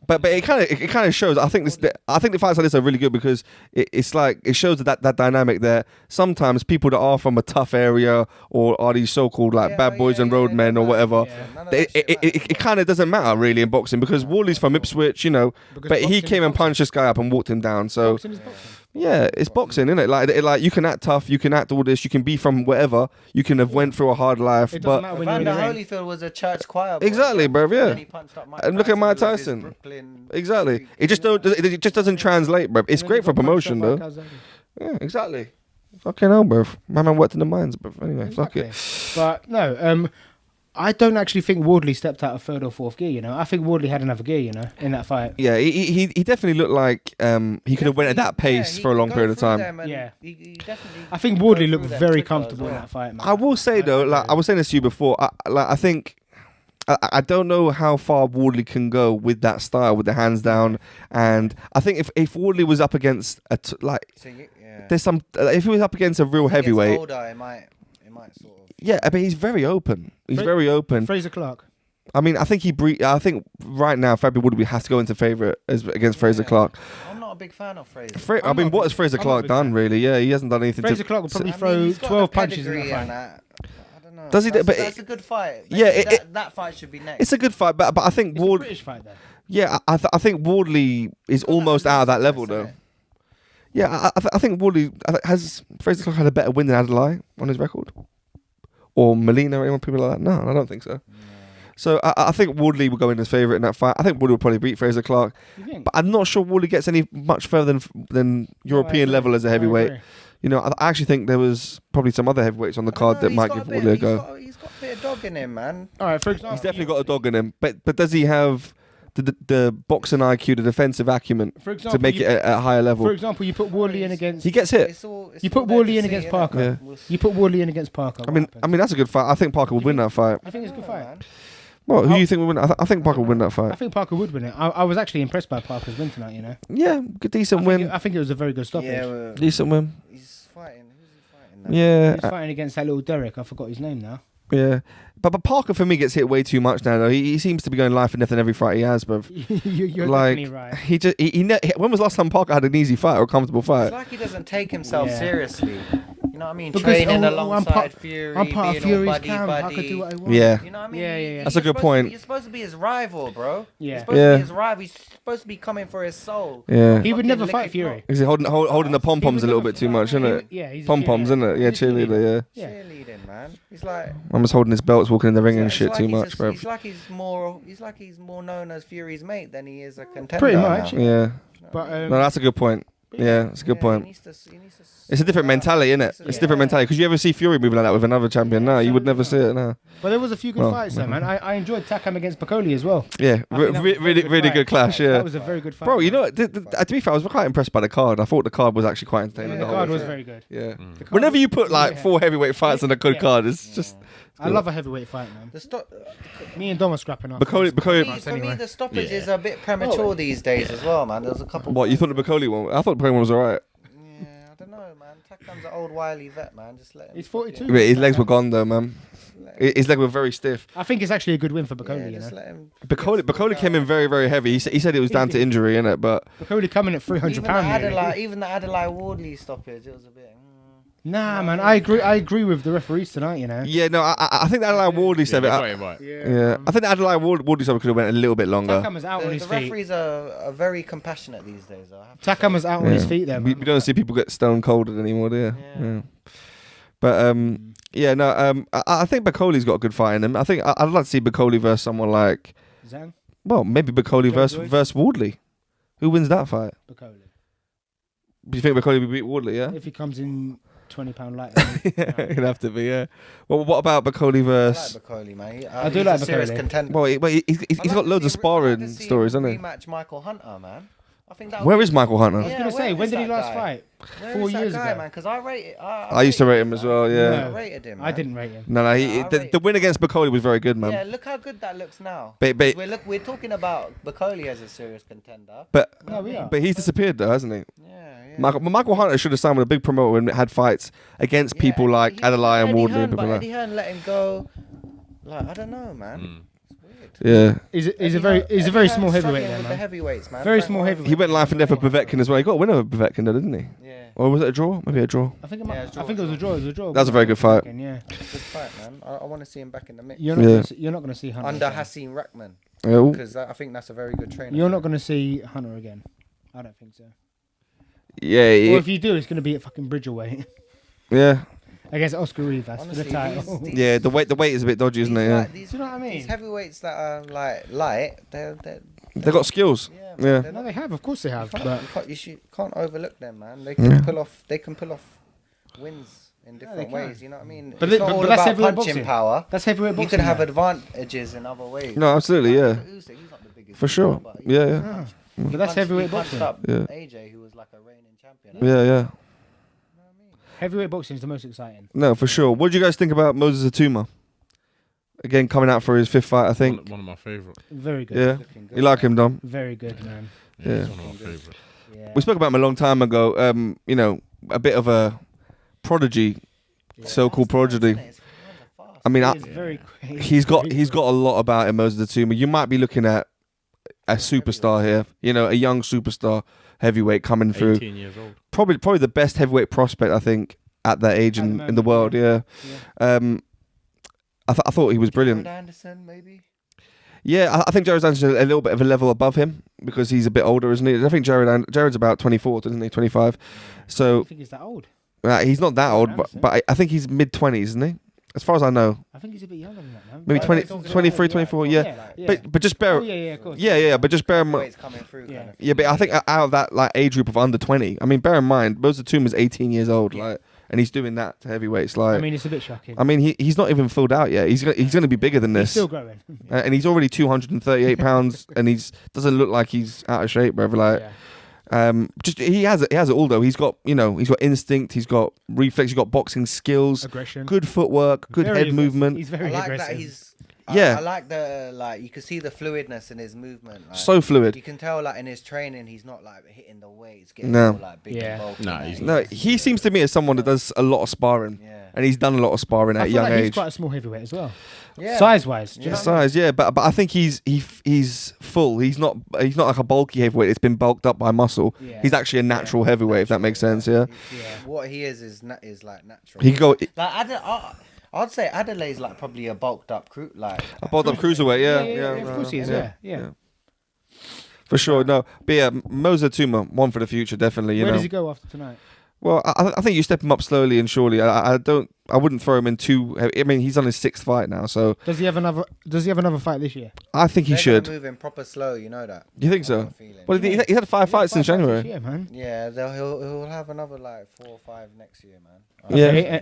but it kind of shows. I think the fights like this are really good because it's like it shows that dynamic there. Sometimes people that are from a tough area or are these so-called like bad boys and roadmen or whatever, it kind of doesn't matter really in boxing because Wardley's from Ipswich, Because but he boxing came is and punched this guy up and walked him down. So Boxing is boxing. yeah, it's boxing, isn't it? Like you can act tough, you can act all this, you can be from wherever, you can have went through a hard life, It doesn't but matter when you're in Evander the ring. Holyfield was a church choir boy. Exactly, bruv, yeah. And then he punched up Mike And look at Mike who was his Tyson. Brooklyn exactly. street. It just doesn't translate, bro. It's And then great he for got punched promotion up though. by Calzaghe. Yeah, exactly. Fucking hell, bro. My man worked in the mines, bro. Anyway, fuck it. But no, I don't actually think Wardley stepped out of third or fourth gear. I think Wardley had another gear. In that fight. Yeah, he definitely looked like he could have went at that pace he for a could long go period of through time. them and Yeah. he definitely I think could Wardley go looked through them very quicker comfortable as in well. that fight, man. I will say though, like I was saying this to you before, I think I don't know how far Wardley can go with that style, with the hands down, and I think if Wardley was up against So yeah. there's some if he was up against a real As he gets heavyweight, older, it might sort of. yeah, but he's very open. He's very open. Fraser Clark. I mean, I think I think right now Fabian Woodley has to go into favourite against Fraser Clark. I'm not a big fan of Fraser. I mean, what has Fraser I'm not a Clark big done fan. really? Yeah, he hasn't done anything. Fraser Clark will probably I mean, throw he's got 12 the punches in pedigree that and fight. that. I don't know. Does he? That's, But that's a good fight. Yeah, that fight should be next. it's a good fight, but I think It's a Ward. British fight, though. Yeah, I think Wardley is almost out of that level though. Yeah, I think Wardley has Fraser Clark had a better win than Adeleye on his record, or Molina or anyone people like that. No, I don't think so. So I think Wardley will go in as favourite in that fight. I think Wardley will probably beat Fraser Clark, You think? but I'm not sure Wardley gets any much further than European level as a heavyweight. agree. You know, I actually think there was probably some other heavyweights on the card that might give Wardley a go. He's got a bit of dog in him, man. All right, for example, He's definitely got a dog in him, but does he have the boxing IQ, the defensive acumen For example, to make it at a higher level? For example, you put Wardley in against. He gets hit. You put Wardley in against Parker. Yeah. You put Wardley in against Parker. I mean that's a good fight. I think Parker would win that fight. I think it's a good fight. Well, who do you think would win? I think Parker would win that I fight. think Parker would win it. I was actually impressed by Parker's win tonight. You know. Yeah, good, decent win. I think it was a very good stoppage. Yeah, well, Decent win. he's fighting. Who's he fighting? Yeah, He's fighting against that little Derek. I forgot his name now. yeah. But Parker for me gets hit way too much now. Though he seems to be going life and death in every fight he has. But You're like definitely right. when was the last time Parker had an easy fight or a comfortable It's fight? like he doesn't take himself Yeah. seriously. You know what I mean? Because, Training I'm alongside part- Fury, I'm part being of Fury's all buddy camp. I buddy. could do what I want. Yeah. You know what I mean? Yeah. That's a good point. You're supposed to be his rival, bro. Yeah. You're supposed Yeah. to be his rival. He's supposed to be coming for his soul. Yeah. He would never Fucking fight lick Fury. Is he holding the pom poms a little bit too much, isn't it? Yeah, he's a Pom poms, isn't it? Yeah, cheerleader. Yeah. Yeah. Cheerleading, man. He's like. I'm just holding his belts, walking in the ring and it's shit like too he's much, just- bro. He's like he's more known as Fury's mate than he is a contender. Pretty much. now. Yeah. But No, that's a good point. Yeah, that's a good Yeah, point. he needs to It's a different mentality, isn't it? It's a- It's a different mentality. Because you ever see Fury moving like that with another champion now? You would never see it now. But there was a few good Well, fights there, man. I enjoyed Takam against Bacoli as well. Yeah, I think that was a very really fight. good clash, yeah. That was a very good fight. Bro, you know what? To be fair, I was quite impressed by the card. I thought the card was actually quite entertaining. the the whole card way was through. very good. Yeah. The card Whenever was- you put like yeah. 4 heavyweight fights on a good Yeah. card, it's just. I love a heavyweight fight, man. The stop. Me and Dom are scrapping up. Bacoli, For me, the stoppage is a bit premature these days as well, man. There's a couple. What, you thought the Bacoli one? I thought the Bacoli one was alright. Yeah, I don't know, man. Takam's an old wily vet, man. Just let him. He's 42. Yeah, his legs were gone though, man. His legs were very stiff. I think it's actually a good win for Yeah, Bacoli, you just know. let him. Bacoli came in very, very heavy. He said it was down to injury, innit? But Bacoli coming at £300. Even the Adeleye Wardley stoppage, it was a bit. Nah, man, I agree with the referees tonight, you know. yeah, no, I think that Adeleye Wardley said it. Right. Yeah, I think the Adeleye Wardley stuff could have went a little bit longer. Takam is out on The his feet. referees are very compassionate these days. I have to say. Takam is out on his feet there, We man. don't see people get stone colded anymore, do you? Yeah. But yeah, no, I think Bacoli's got a good fight in him. I think I'd like to see Bacoli versus someone like, Zhang, well, maybe Bacoli versus Wardley. Who wins that fight? Bacoli. Do you think Bacoli will beat Wardley? Yeah, If he comes in £20 light. yeah, it'd have to be. Yeah. Well, what about Bacoli I versus? like Bacoli, man. I do He's like a serious Bacoli. contender. Well, he's I'd got like to loads of see- I'd sparring like to see stories, him hasn't he? Rematch Michael Hunter, man. I think that. Where is Michael Hunter? I was going to say, when did he last fight? 4 years ago. man. Because I rate it. I used to rate him as well. Yeah. I rated him. I man. didn't rate him. No, I the rate- win against Bacoli was very good, man. Yeah, look how good that looks now. But- We're talking about Bacoli as a serious contender. But No, we are. but he's disappeared though, hasn't he? Yeah. Michael Hunter should have signed with a big promoter and had fights against people like Adeleye and Wardley and people But like Eddie Hearn let him go. Like I don't know, man. Mm. It's weird. yeah. He's a very Eddie very Hearn's small heavyweight struggling there, with the man. heavyweights, man. Very Frank small Warren. heavyweight. He went life and death with Povetkin as well. He got a win over Povetkin though, didn't he? Yeah. Or was it a draw? Maybe a draw. I think Yeah, it's I think it was a draw. It was a draw. That was a very good fight. Yeah. Good fight, man. I want to see him back in the mix. You're not Yeah. gonna see, you're not going to see Hunter Under again. Hasim Rahman. Yeah. Because I think that's a very good trainer. You're not going to see Hunter again. I don't think so. Yeah. Or Yeah. if you do, it's going to be at fucking Bridgerweight Yeah. against Oscar Rivas for the Honestly, title. these- Yeah. The weight is a bit dodgy, isn't it? Yeah. These, Do you know what I mean? These heavyweights that are like light, they're They got skills. yeah. Yeah. they're No, not- they have. Of course they have. But can't overlook them, man. They can pull off. They can pull off wins in different can. ways. You know what I mean? But It's they- not but all that's about heavyweight punching boxing. power. that's heavyweight You boxing. can have though. advantages in other ways. No, absolutely. Yeah. Like Usyk, he's not the biggest For guy, sure. but he Yeah. can Yeah. punch. But He that's heavyweight punched boxing. up Yeah. AJ, who was like a reigning champion. Yeah. Yeah. Heavyweight boxing is the most exciting. No, for sure. What do you guys think about Moses Itauma? Again, coming out for his 5th fight, I think. One of my favourite. Very good. Yeah. Looking good, You like him, Dom? Very good, man. Yeah. He's one of my favourite. Yeah. We spoke about him a long time ago. You know, a bit of a prodigy, so-called prodigy. Isn't it? It's fast. I mean, He is very quick. he's got a lot about him, Moses Itauma. You might be looking at a superstar here. You know, a young superstar heavyweight coming through. 18 years old. Probably the best heavyweight prospect I think at that age in the world. Yeah. I thought he was brilliant. Jared Anderson, maybe. Yeah, I think Jared Anderson is a little bit of a level above him because he's a bit older, isn't he? I think Jared's about 24, isn't he? 25. So I think he's that old. he's not that old, Anderson. but I think he's mid-20s, isn't he? As far as I know. I think he's a bit younger than that, man. Maybe But 20, he's talking 23, about- 24, yeah. Yeah. But just bear... Oh, yeah, of course. Yeah, but just bear in mind... Weights coming through. Yeah. Kind of Yeah, but I think out of that like age group of under 20, I mean, bear in mind, Moses Tuma's 18 years old, like, and he's doing that to heavyweights. Like, I mean, it's a bit shocking. he's not even filled out yet. He's gonna be bigger than He's this, still growing. and he's already 238 pounds, and doesn't look like he's out of shape, bro. Like, just he has it all though. He's got instinct, he's got reflex, he's got boxing skills, Aggression. good footwork, good Very head aggressive. movement. He's I very like aggressive. that he's. Yeah. I like the you can see the fluidness in his movement. Like, So fluid. You can tell like in his training he's not like hitting the weights, getting No. all, like big Yeah. and bulky. Nah, like, he's No, he seems to me as someone that does a lot of sparring, Yeah. and he's done a lot of sparring I at a feel young like he's age. quite a small heavyweight as well. Yeah. Size-wise. Do you know what I mean? Size, yeah, but I think he's full. He's not like a bulky heavyweight. It's been bulked up by muscle. Yeah. He's actually a natural heavyweight, if that makes sense. Yeah, What he is like natural. he could go Like I'd say Adelaide's like probably a bulked up crew. Like a bulked up cruiserweight. Yeah, Of course he is. Yeah. for sure. No, but yeah, Moses Tuma, one for the future, definitely. You Where know, does he go after tonight? well, I think you step him up slowly and surely. I wouldn't throw him in too. I mean, he's on his 6th fight now, so Does he have another fight this year? I think he they're should. gonna move in proper slow. You know that. You think I've so? got a feeling. Well, he's had 5 fights since January. Yeah, man. Yeah, he'll have another like 4 or 5 next year, man. Yeah.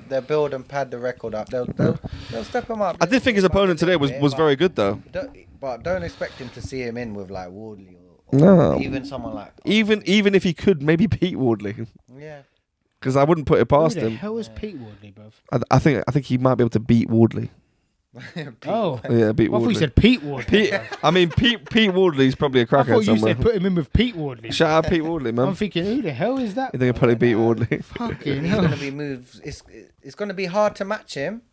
They'll build and pad the record up. They'll step him up. I did think his opponent today was very good though. But don't expect him to see him in with like Wardley or No. even someone like Even if he could maybe beat Wardley, yeah. because I wouldn't put it Who past the him. hell is Pete Wardley, bruv? I think he might be able to beat Wardley. Oh. Yeah, beat I thought Wardley. you said Pete Wardley. Pete, I mean, Pete Wardley's probably a I crackhead thought you somewhere. said put him in with Pete Wardley. Shout out Pete Wardley, man. I'm thinking, who the hell is that? You think he'll probably beat Wardley? Fucking He's hell. gonna be moves. It's gonna be hard to match him.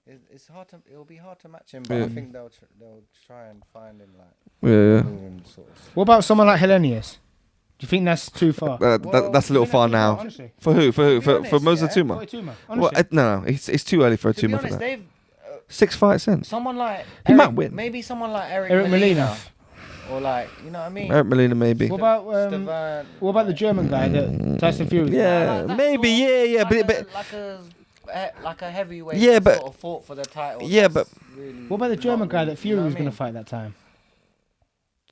It'll be hard to match him, but I think they'll try and find him like Yeah. moving sort of. What about someone like Hellenius? Do you think that's too far? That's a little far now. Honestly. For who? For honest, Moses yeah. Tuma? Tuma. Well, Honestly. no, it's too early for a To be Tuma for honest, that. they've 6 fights in. someone like He might Eric- win. Maybe someone like Eric Molina. Molina. Or like, you know what I mean? Eric Molina, maybe. What about Stevan- what about the German guy that Tyson Fury? Yeah, like that maybe. sort of- Yeah, like but like a heavyweight. Yeah, that but- sort of fought for the title. Yeah, That's but- really What about the German not guy really- that Fury you know was what I going to mean? fight that time?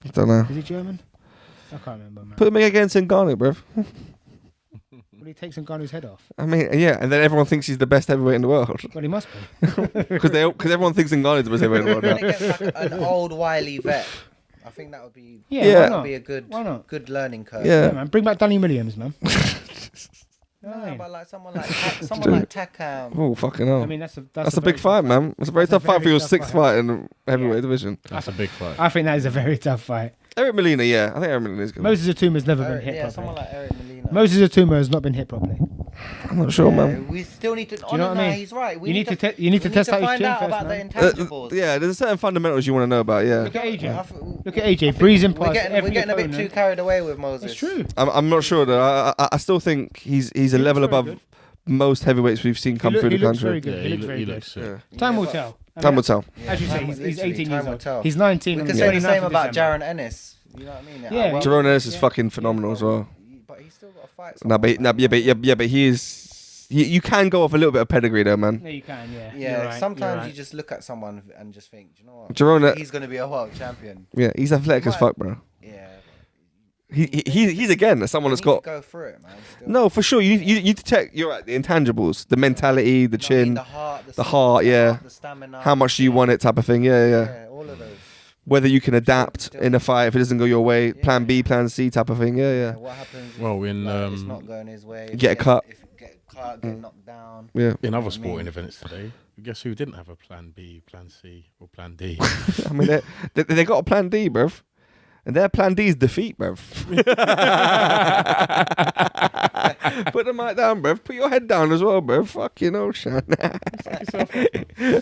I don't know. Is he German? I can't remember, man. Put him against Ngannou, bruv. Will he take Ngannou's head off? I mean, yeah, and then everyone thinks he's the best heavyweight in the world Well, he must be. because everyone thinks Ngannou's the best heavyweight in the world now. Against like an old wily vet. I think that would be Yeah, Yeah. why that not? would be a good Why not? good learning curve. Yeah. Yeah, man. Bring back Danny Williams, man. No, but like someone like Takam. Oh, fucking hell. I mean, that's a That's a big very fight, tough man. It's a very That's a tough fight for very your tough 6th fight. fight in the heavyweight division. That's a big fight. I think that is a very tough fight. Eric Molina, yeah. I think Eric Molina's good. Moses Atuma's never been hit Yeah, someone properly. like Eric Molina. Moses Atuma has not been hit properly. I'm not sure, man. We still need to. you know what I mean? He's right. We You need to fi- you need to we test out his find chin out first, about man. the intangibles. Yeah, there's certain fundamentals you want to know about, yeah. Look at AJ. I f- Look at AJ breezing We're past getting every a bit too opponent. carried away with Moses. It's true. I'm not sure, though. I still think he's a level very above good. most heavyweights we've seen come through He the looks very country. good. He looks very good. Yeah. Time will but- tell. I Time mean, will tell. Yeah, As you say, time he's will- literally, 18 time years will old. tell. He's 19. We on can the say the 29th same of about December. Jaron Ennis. You know what I mean? Yeah, Jerome Ennis is fucking phenomenal as well. But he's still got to fight. No, but he is. You can go off a little bit of pedigree, though, man. Yeah, you can. Yeah. Yeah, You're right, sometimes you're right. you just look at someone and just think, do you know what? Jerome, He's going to be a world champion. yeah, he's athletic as fuck, bro. Yeah. He's again someone that's You need got. to go through it, man. Still. No, for sure. You detect. You're right. The intangibles, the mentality, the You know what I mean? chin, the heart, the heart, yeah. the stamina. how much do you want it, type of thing. Yeah. Yeah, all of those. Whether you can adapt in a fight if it doesn't go your way, plan B, plan C, type of thing. Yeah. What happens? Well, in if it's not going his way. Get a cut. If you get cut, get knocked down. Yeah. in other I sporting mean- events today, guess who didn't have a plan B, plan C, or plan D? I mean, they got a plan D, bruv. And their plan D is defeat, bruv. Put the mic down, bruv. Put your head down as well, bruv. Fucking hell, Shan.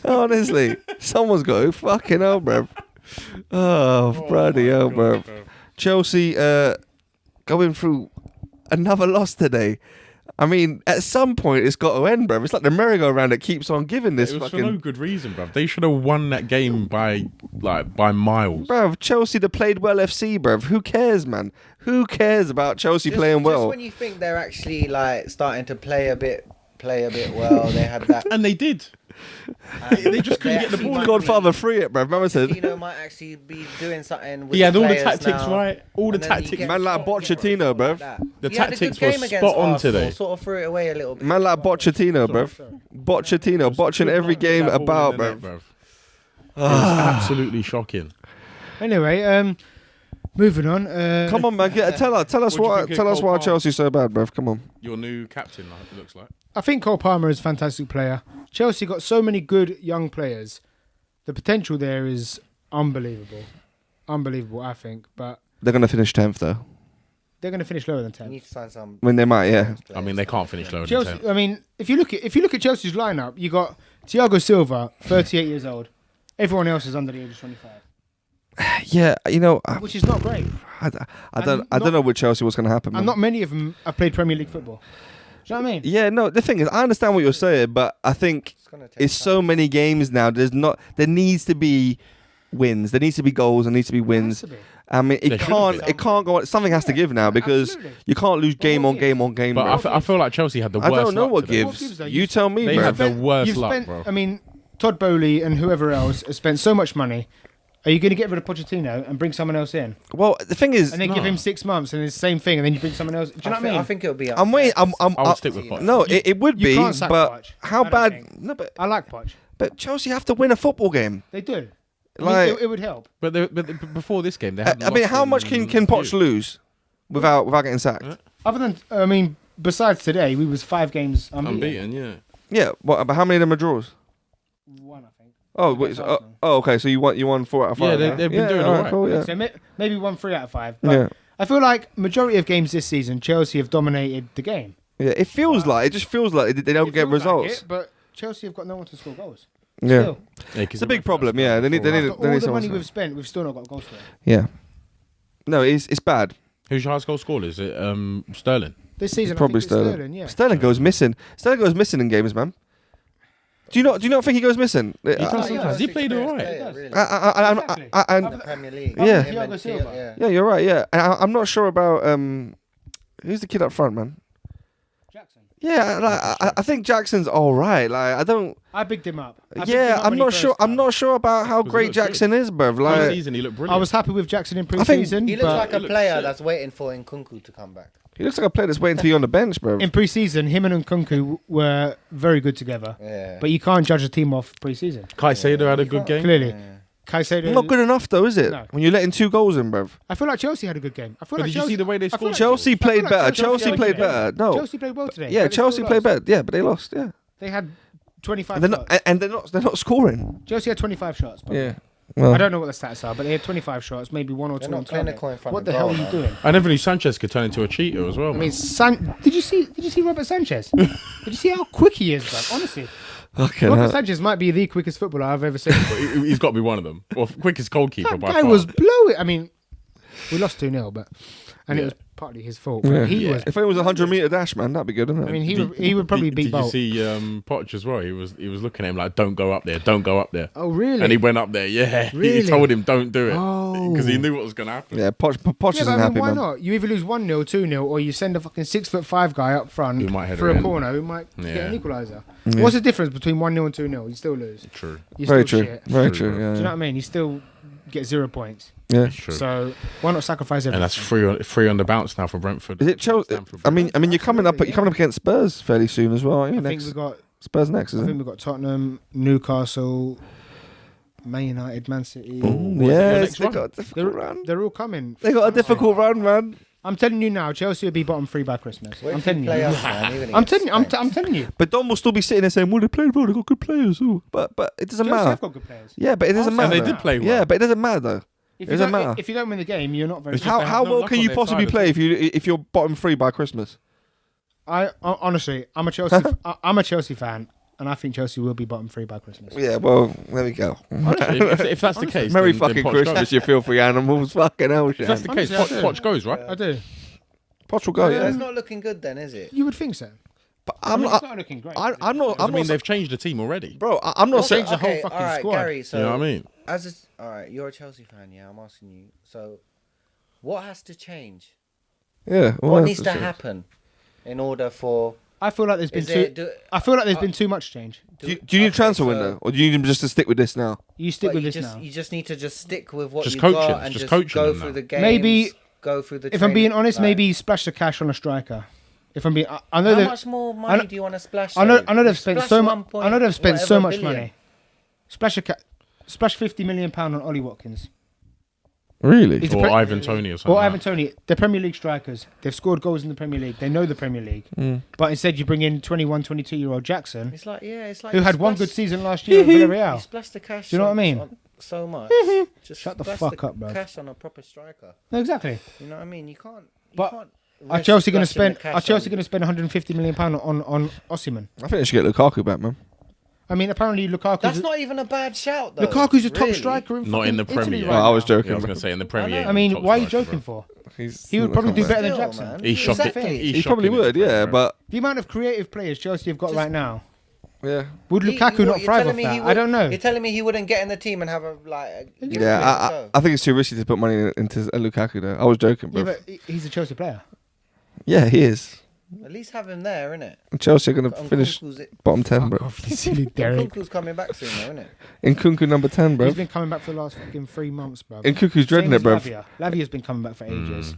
Honestly, someone's got to fucking hell, bruv. Oh, bloody hell, bruv. Chelsea going through another loss today. I mean, at some point, it's got to end, bruv. It's like the merry-go-round that keeps on giving this It was fucking... for no good reason, bruv. They should have won that game by miles. Bruv, Chelsea, the played well FC, bruv. Who cares, man? Who cares about Chelsea playing well? Just when you think they're actually like starting to play a bit well, they had that. And they did. They just couldn't get the ball. Godfather, free it, bruv. Mama said... Pochettino might actually be doing something with He had all the players tactics now, right. All the and then you tactics. get Man like Pochettino, bruv. that. The He had a good tactics were game against spot on Arsenal, today. Sort of threw it away a little bit. Man like Pochettino, bruv. Pochettino, botching every game That ball about, in the bruv. net, It was absolutely shocking. Anyway, moving on. Come on, man. Tell us What do you why. think of Tell us Cole why Palmer? Chelsea's so bad, bruv. Come on. Your new captain, it looks like. I think Cole Palmer is a fantastic player. Chelsea got so many good young players. The potential there is unbelievable. Unbelievable, I think. But They're gonna finish 10th though. they're going to finish lower than You 10th. need to sign some. I mean, they might, yeah. I mean, they can't finish lower than Chelsea. 10. I mean, if you look at Chelsea's lineup, you got Thiago Silva, 38 years old. Everyone else is under the age of 25, Yeah, you know, which is not great. I don't know with Chelsea what's gonna happen. Man. And not many of them have played Premier League football. Do you know what I mean? Yeah, no. The thing is, I understand what you're saying, but I think gonna take it's so many games now. There needs to be wins. There needs to be goals. There needs to be wins. to be. I mean, There it should can't. be. It can't go on. Something has to give now because absolutely. you can't lose game on game on game. But bro. I feel like Chelsea had the I worst don't know luck what today. What gives. gives, though? You tell me, They bro. had the worst You've luck, spent, bro. I mean, Todd Bowley and whoever else has spent so much money. Are you going to get rid of Pochettino and bring someone else in? Well, the thing is, And then give him 6 months and it's the same thing and then you bring someone else? Do you know what I mean? I think it'll be. I'm waiting. I would stick with Poch. No, it would You be, can't sack but Poch, how I don't bad? think. No, I like Poch. but Chelsea have to win a football game. They do. I Like- mean, it would help. But before this game, they had I mean, how much can Poch lose without getting sacked? Yeah. Other than, I mean, besides today, we was 5 games unbeaten. Unbeaten, yeah. Yeah. What? But how many of them are draws? 1, I think. Oh, Against wait, Arsenal. okay. So you won 4 out of 5. Yeah, they've been doing all alright. Cool, yeah. So maybe 1 3 out of 5. But Yeah. I feel like majority of games this season, Chelsea have dominated the game. Yeah. It just feels like they don't It get feels like results. it, but Chelsea have got no one to score goals. Yeah. Still. It's a big problem. Yeah. They need. After all the someone money to- we've spent, we've still not got goals scored. Yeah. No, it's bad. Who's your highest goal scorer? Is it Sterling? This season, Probably I think it's Sterling. Yeah. Sterling goes missing. Sterling goes missing in games, man. Do you not think he goes missing? He does sometimes. He played alright. Exactly. The Premier League. Yeah. Him and Thiago Silva. yeah. Yeah, you're right. Yeah, and I'm not sure about who's the kid up front, man. Jackson. Yeah, like, I think Jackson's all right. Like I don't. I bigged him up. I bigged Yeah, him up I'm when he not sure. first I'm came. not sure about how Because he great looks good. Jackson is, bruv. Last Like season, he looked I brilliant. was happy with Jackson in think pre-season. He looks but like a He looks player sick. that's waiting for Nkunku to come back. he looks like a player that's waiting to be on the bench, bruv. in pre-season, him and Nkunku were very good together. Yeah. But you can't judge a team off pre-season. Caicedo had a good game. Clearly, Caicedo. Not good enough though, is it? No. When you're letting 2 goals in, bruv. I feel like Chelsea had a good game. I feel But like did you Chelsea, see the way they I feel scored? like Chelsea I feel played like better. Chelsea Chelsea had a played good game. better. No. Chelsea played well today. Yeah, but they Chelsea still played lost. better. Yeah, but they lost. Yeah. They had 25 And they're shots. not. And they're not scoring. Chelsea had 25 shots. Probably. Yeah. Well, I don't know what the stats are, but they had 25 shots, maybe 1 or 2 They're on not target. clinical in front What of the goal, hell are you man. doing? I never knew Sanchez could turn into a cheater as well. I man. mean, did you see Robert Sanchez? Did you see how quick he is, bro? Honestly, okay. Robert Sanchez might be the quickest footballer I've ever seen. He's got to be one of them. Or quickest goalkeeper That by guy far. was blowing. I mean, we lost 2-0, but it was partly his fault. But Yeah. he was. If it was a 100-meter dash, man, that'd be good, isn't it? I mean, he would probably beat Did you Bolt. see Poch as well? He was looking at him like, "Don't go up there, don't go up there." Oh, really? And he went up there. Yeah, Really? he told him, "Don't do it," Oh. because he knew what was going to happen. yeah, Poch Yeah, isn't but I mean, happy, why man. not? You either lose 1-0, 2-0, or you send a fucking 6'5" guy up front Who might head for it a in. corner who might get Yeah. an equaliser. Yeah. What's the difference between 1-0 and 2-0? You still lose. True. You Very still true. shit. Very True, true. bro. Yeah. Do you know what I mean? You still get 0 points. Yeah. It's true. So why not sacrifice everything? And that's free on the bounce now for Brentford. Is it Chelsea? Stamford I mean, you're coming up Absolutely, against Spurs fairly soon as well, aren't you? I think Next we got. Spurs next, I isn't think it? we got Tottenham, Newcastle, Man United, Man City. Yes, next they run? got a difficult run. They're all coming. They got a difficult run, man. I'm telling you now, Chelsea will be bottom 3 by Christmas. Wait I'm till telling you. play us, man, even I'm against telling you. I'm Spain. telling you. But Don will still be sitting there saying, "Well, they played well. They got good players." Ooh. But it doesn't Chelsea matter. have got good players. Yeah, but it doesn't Arsenal matter. And they did play well. Yeah, but it doesn't matter though. If It you, doesn't don't, matter. if you don't win the game, you're not very. It's good. just How they how have no well luck can on you their possibly side play as if you're bottom 3 by Christmas? Honestly, I'm a Chelsea. I'm a Chelsea fan, and I think Chelsea will be bottom 3 by Christmas. Yeah, well, there we go. if that's the case, Merry then fucking Poch Christmas, goes. you filthy animals. Fucking hell, If that's the Shan. case, Honestly, I do. Poch goes, right? I do. Poch will go, So yeah. it's not looking good then, is it? You would think so. But I mean, it's not looking great. I'm not. I mean, they've changed the team already. Bro, I'm not saying. the whole fucking all right, squad. Gary, so You know what I mean? all right, you're a Chelsea fan, yeah. I'm asking you. So, what has to change? Yeah. What needs to happen in order for? I feel like there's been Is it- too. do- I feel like there's been too much change. Do you need a Okay, transfer so- window, or do you need him just to stick with this now? You stick But with you this just now. you just need to just stick with what Just you coach got him, and just just coach go him through now. the games. Maybe- go through the. If I'm being training, honest, like- maybe splash the cash on a striker. If I'm being, I know How that. much more I money know- do you want to splash? I know. though? I know they've You spent splash so 1 much. point I know they've spent so whatever much billion. money. Splash £50 million on Ollie Watkins. Really? He's the Or pre- Ivan Toney or something. Or Ivan Toney. They're Premier League strikers. They've scored goals in the Premier League. They know the Premier League. But instead, you bring in 21, 22-year-old Jackson, It's like it's like who you had one splash- good season last year at Villarreal. You splash the cash. Do you know what I on- mean? on so much. Just Shut the splash fuck up, bruv. Cash on a proper striker. No, exactly. You know what I mean? You can't. You But can't Are risk Chelsea going to splashing spend? the cash Are Chelsea on- going to spend 150 million pound on Osimhen? I think they should get Lukaku back, man. I mean, apparently Lukaku's That's not even a bad shout, though. Lukaku's a top really. striker in Not in the fucking Italy Premier. right Oh, I now. was joking. Yeah, I was going to say in the Premier. I mean, top why are you striker, joking bro. for? He would probably do better than Still, Jackson. man. He's shocking. Exactly. He's He probably shocking in would, the yeah. Premier. But The amount of creative players Chelsea have got right now. yeah, Would He- Lukaku what, not you're thrive telling off me that? he I don't know. You're telling me he wouldn't get in the team and have a yeah. I think it's too risky to put money into Lukaku though. I was joking, bro. Yeah, but he's a Chelsea player. Yeah, he is. At least have him there, innit? Chelsea are going to finish bottom 10, bro. Off, you silly Derek. Nkunku's coming back soon, though, innit? Nkunku number 10, bro. He's been coming back for the last fucking 3 months, bro. Nkunku's dreading Same it, as bro. Lavia. Lavia's been coming back for ages.